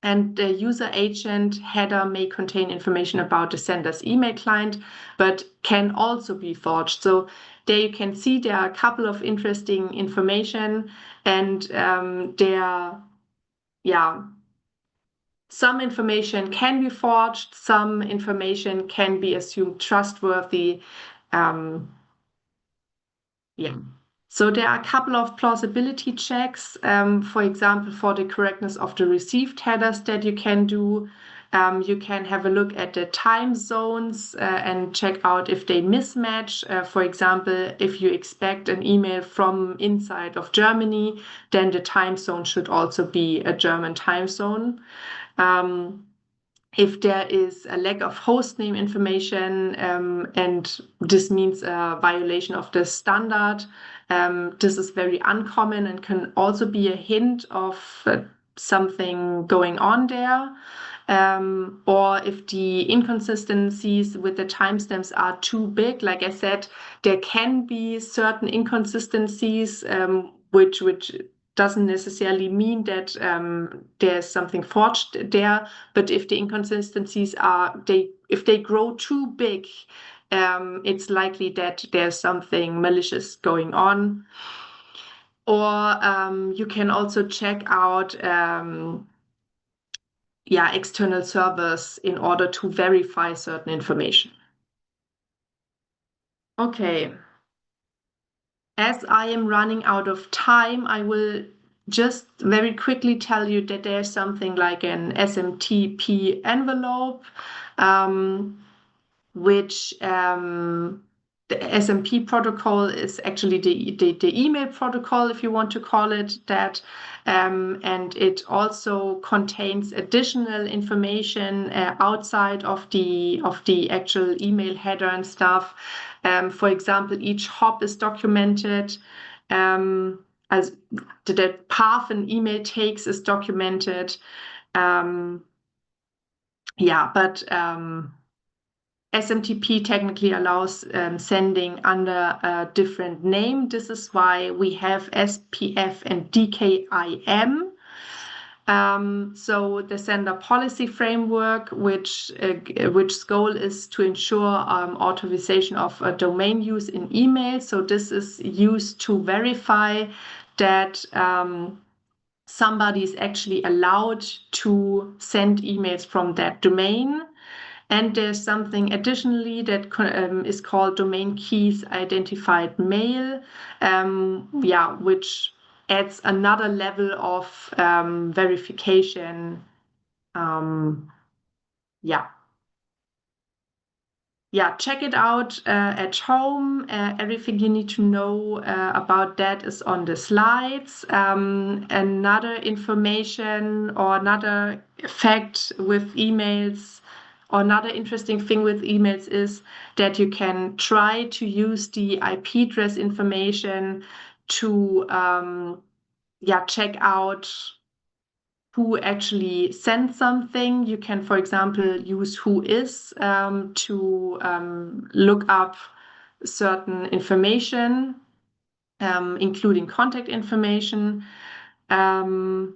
And the user agent header may contain information about the sender's email client, but can also be forged. So there you can see there are a couple of interesting information, and some information can be forged, some information can be assumed trustworthy. Yeah. So there are a couple of plausibility checks, for example, for the correctness of the received headers that you can do. You can have a look at the time zones and check out if they mismatch. For example, if you expect an email from inside of Germany, then the time zone should also be a German time zone. If there is a lack of hostname information, and this means a violation of the standard, this is very uncommon and can also be a hint of something going on there. Or if the inconsistencies with the timestamps are too big, like I said, there can be certain inconsistencies, which doesn't necessarily mean that there's something forged there, but if the inconsistencies if they grow too big, it's likely that there's something malicious going on. Or you can also check out external servers in order to verify certain information. Okay. As I am running out of time, I will just very quickly tell you that there's something like an SMTP envelope, which the SMP protocol is actually the email protocol, if you want to call it that. And it also contains additional information outside of the actual email header and stuff. For example, each hop is documented. As the path an email takes is documented. SMTP technically allows sending under a different name. This is why we have SPF and DKIM. So the sender policy framework, which goal is to ensure authorization of domain use in email. So this is used to verify that somebody is actually allowed to send emails from that domain. And there's something additionally that is called domain keys identified mail, which adds another level of verification. Check it out at home. Everything you need to know about that is on the slides. Another information or another fact with emails, or another interesting thing with emails is that you can try to use the IP address information to check out who actually sent something. You can, for example, use whois to look up certain information, including contact information. But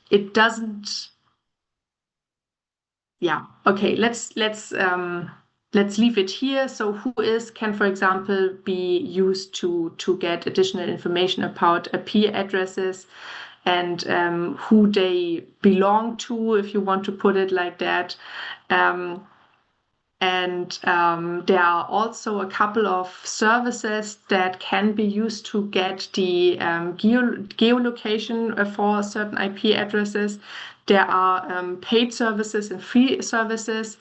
it doesn't. Okay, let's leave it here. So whois can, for example, be used to get additional information about IP addresses and who they belong to, if you want to put it like that. There are also a couple of services that can be used to get the geolocation for certain IP addresses. There are paid services and free services,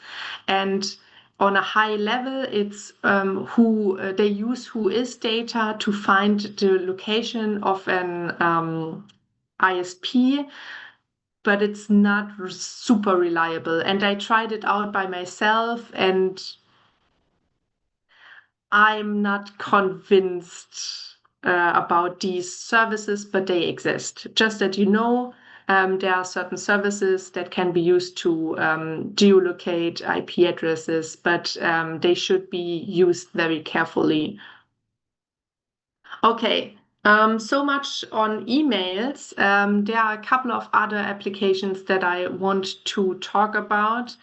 and on a high level, it's they use whois data to find the location of an ISP, but it's not super reliable. And I tried it out by myself, and I'm not convinced about these services, but they exist. Just that you know, there are certain services that can be used to geolocate IP addresses, but they should be used very carefully. Okay, so much on emails. There are a couple of other applications that I want to talk about.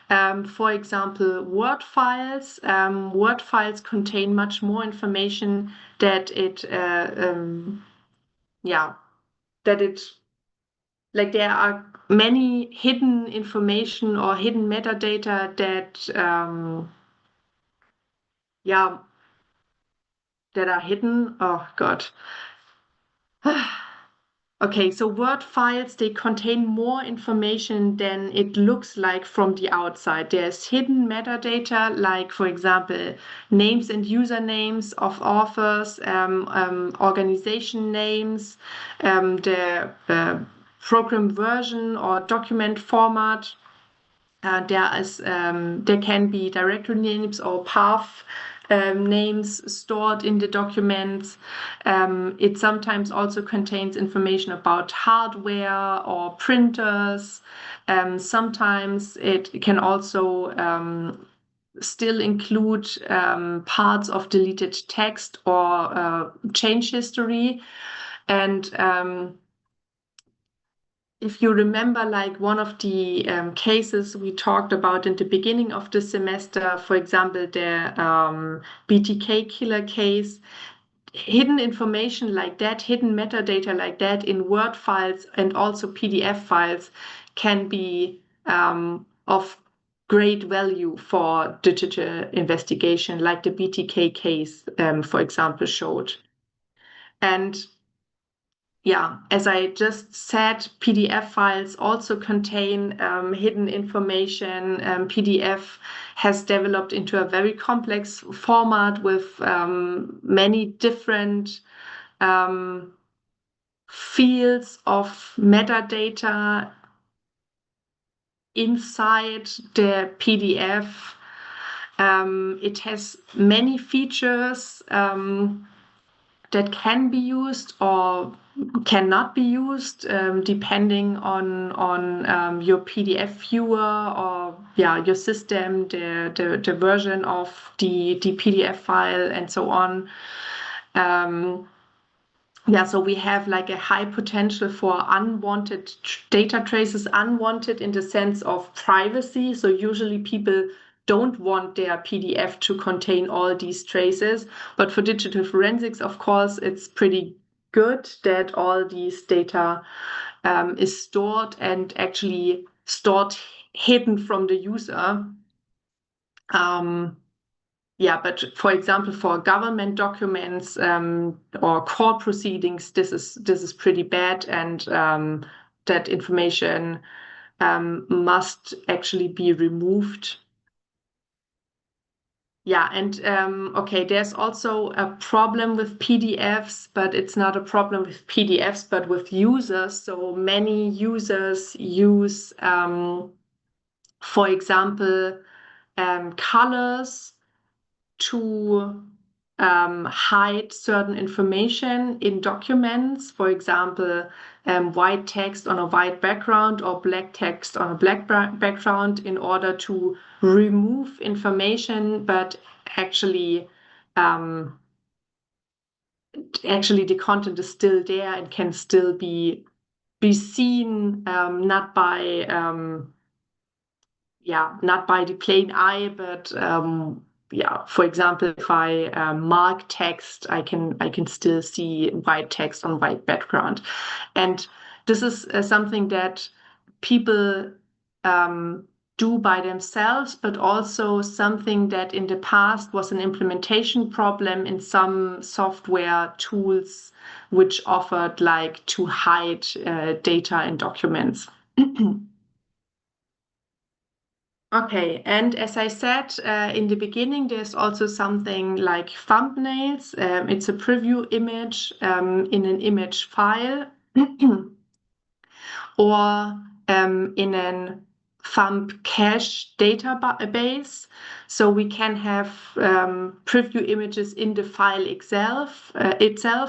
For example, Word files. Word files contain much more information that there are many hidden information or hidden metadata that are hidden. Oh God. Okay, so Word files, they contain more information than it looks like from the outside. There's hidden metadata, like, for example, names and usernames of authors, organization names, the program version or document format. There can be directory names or path names stored in the documents. It sometimes also contains information about hardware or printers. Sometimes it can also still include parts of deleted text or change history. And if you remember, like one of the cases we talked about in the beginning of the semester, for example, the BTK killer case, hidden information like that, hidden metadata like that in Word files and also PDF files can be of great value for digital investigation, like the BTK case, for example, showed. And as I just said, PDF files also contain hidden information. PDF has developed into a very complex format with many different fields of metadata inside the PDF. It has many features that can be used or cannot be used depending on your PDF viewer or your system, the version of the PDF file and so on. So we have like a high potential for unwanted data traces, unwanted in the sense of privacy. So usually people don't want their PDF to contain all these traces. But for digital forensics, of course, it's pretty good that all these data is stored and actually stored hidden from the user. But for example, for government documents or court proceedings, this is pretty bad, and that information must actually be removed. Yeah, and okay, there's also a problem with PDFs, but it's not a problem with PDFs, but with users. So many users use, for example, colors to hide certain information in documents, for example, white text on a white background or black text on a black background in order to remove information, but actually the content is still there and can still be seen, not by the plain eye, but for example, if I mark text, I can still see white text on white background, and this is something that people do by themselves, but also something that in the past was an implementation problem in some software tools which offered like to hide data in documents. Okay, and as I said in the beginning, there's also something like thumbnails. It's a preview image in an image file or in an thumb cache database. So we can have preview images in the file itself,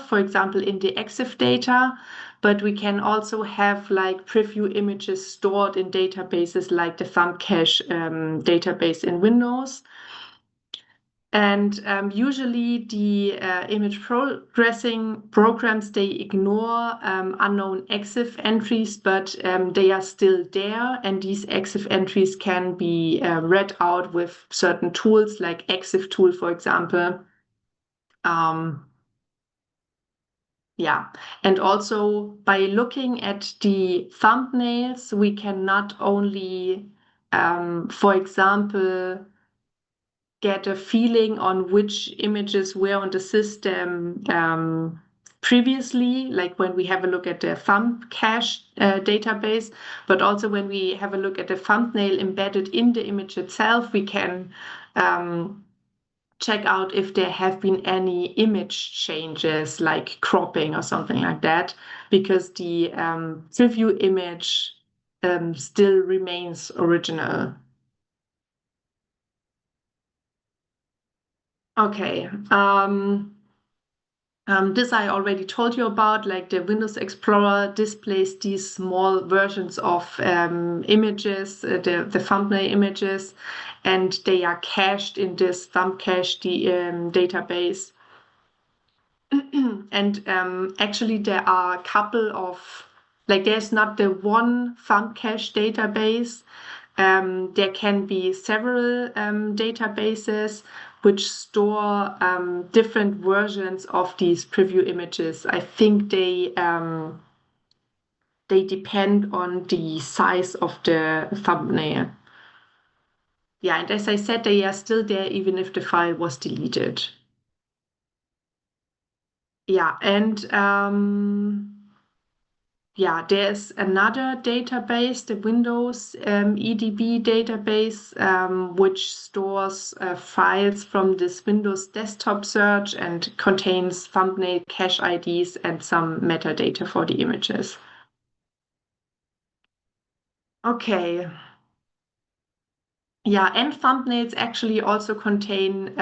for example, in the EXIF data, but we can also have like preview images stored in databases like the thumb cache database in Windows. And usually the image processing programs, they ignore unknown EXIF entries, but they are still there. And these EXIF entries can be read out with certain tools like EXIF tool, for example. And also by looking at the thumbnails, we can not only, for example, get a feeling on which images were on the system previously, like when we have a look at the thumb cache database, but also when we have a look at the thumbnail embedded in the image itself, we can check out if there have been any image changes like cropping or something like that, because the preview image still remains original. Okay. This I already told you about, like the Windows Explorer displays these small versions of images, the thumbnail images, and they are cached in this thumb cache database. And actually there are a couple of, like there's not the one thumb cache database. There can be several databases which store different versions of these preview images. I think they depend on the size of the thumbnail. Yeah, and as I said, they are still there even if the file was deleted. Yeah, and there's another database, the Windows EDB database, which stores files from this Windows desktop search and contains thumbnail cache IDs and some metadata for the images. Okay. Yeah, and thumbnails actually also contain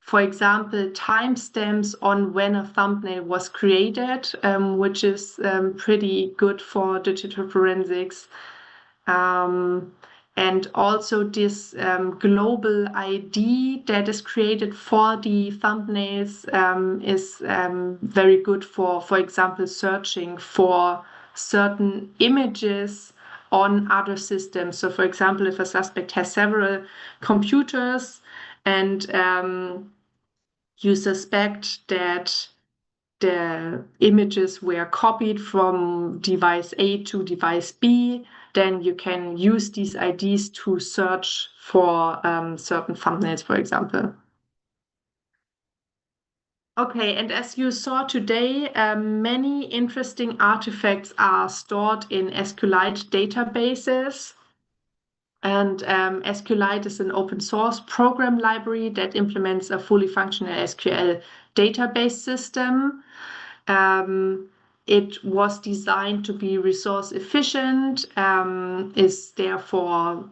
for example, timestamps on when a thumbnail was created, which is pretty good for digital forensics. And also this global ID that is created for the thumbnails is very good for example, searching for certain images on other systems. So, for example, if a suspect has several computers and you suspect that the images were copied from device A to device B, then you can use these IDs to search for certain thumbnails, for example. Okay, and as you saw today, many interesting artifacts are stored in SQLite databases. And SQLite is an open source program library that implements a fully functional SQL database system. It was designed to be resource efficient, is therefore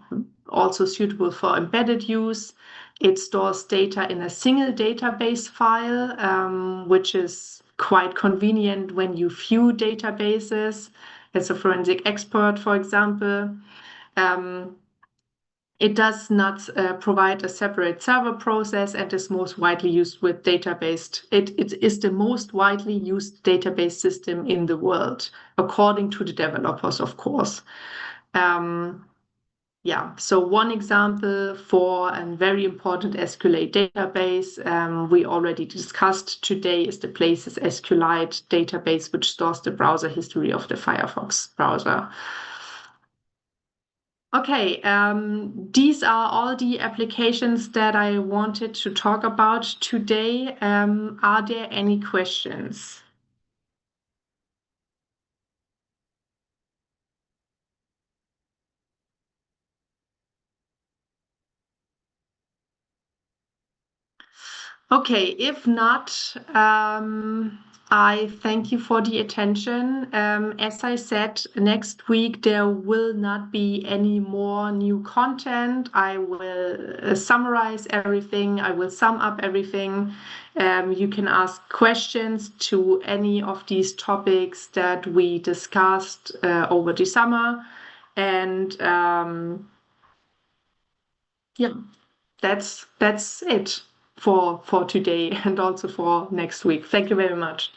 also suitable for embedded use. It stores data in a single database file, which is quite convenient when you view databases as a forensic expert, for example. It does not provide a separate server process and is most widely used with database. It is the most widely used database system in the world, according to the developers, of course. Yeah, so one example for a very important SQLite database we already discussed today is the Places SQLite database, which stores the browser history of the Firefox browser. Okay, these are all the applications that I wanted to talk about today. Are there any questions? Okay, if not, I thank you for the attention. As I said, next week there will not be any more new content. I will summarize everything. I will sum up everything. You can ask questions to any of these topics that we discussed over the summer. And yeah, that's it for today and also for next week. Thank you very much.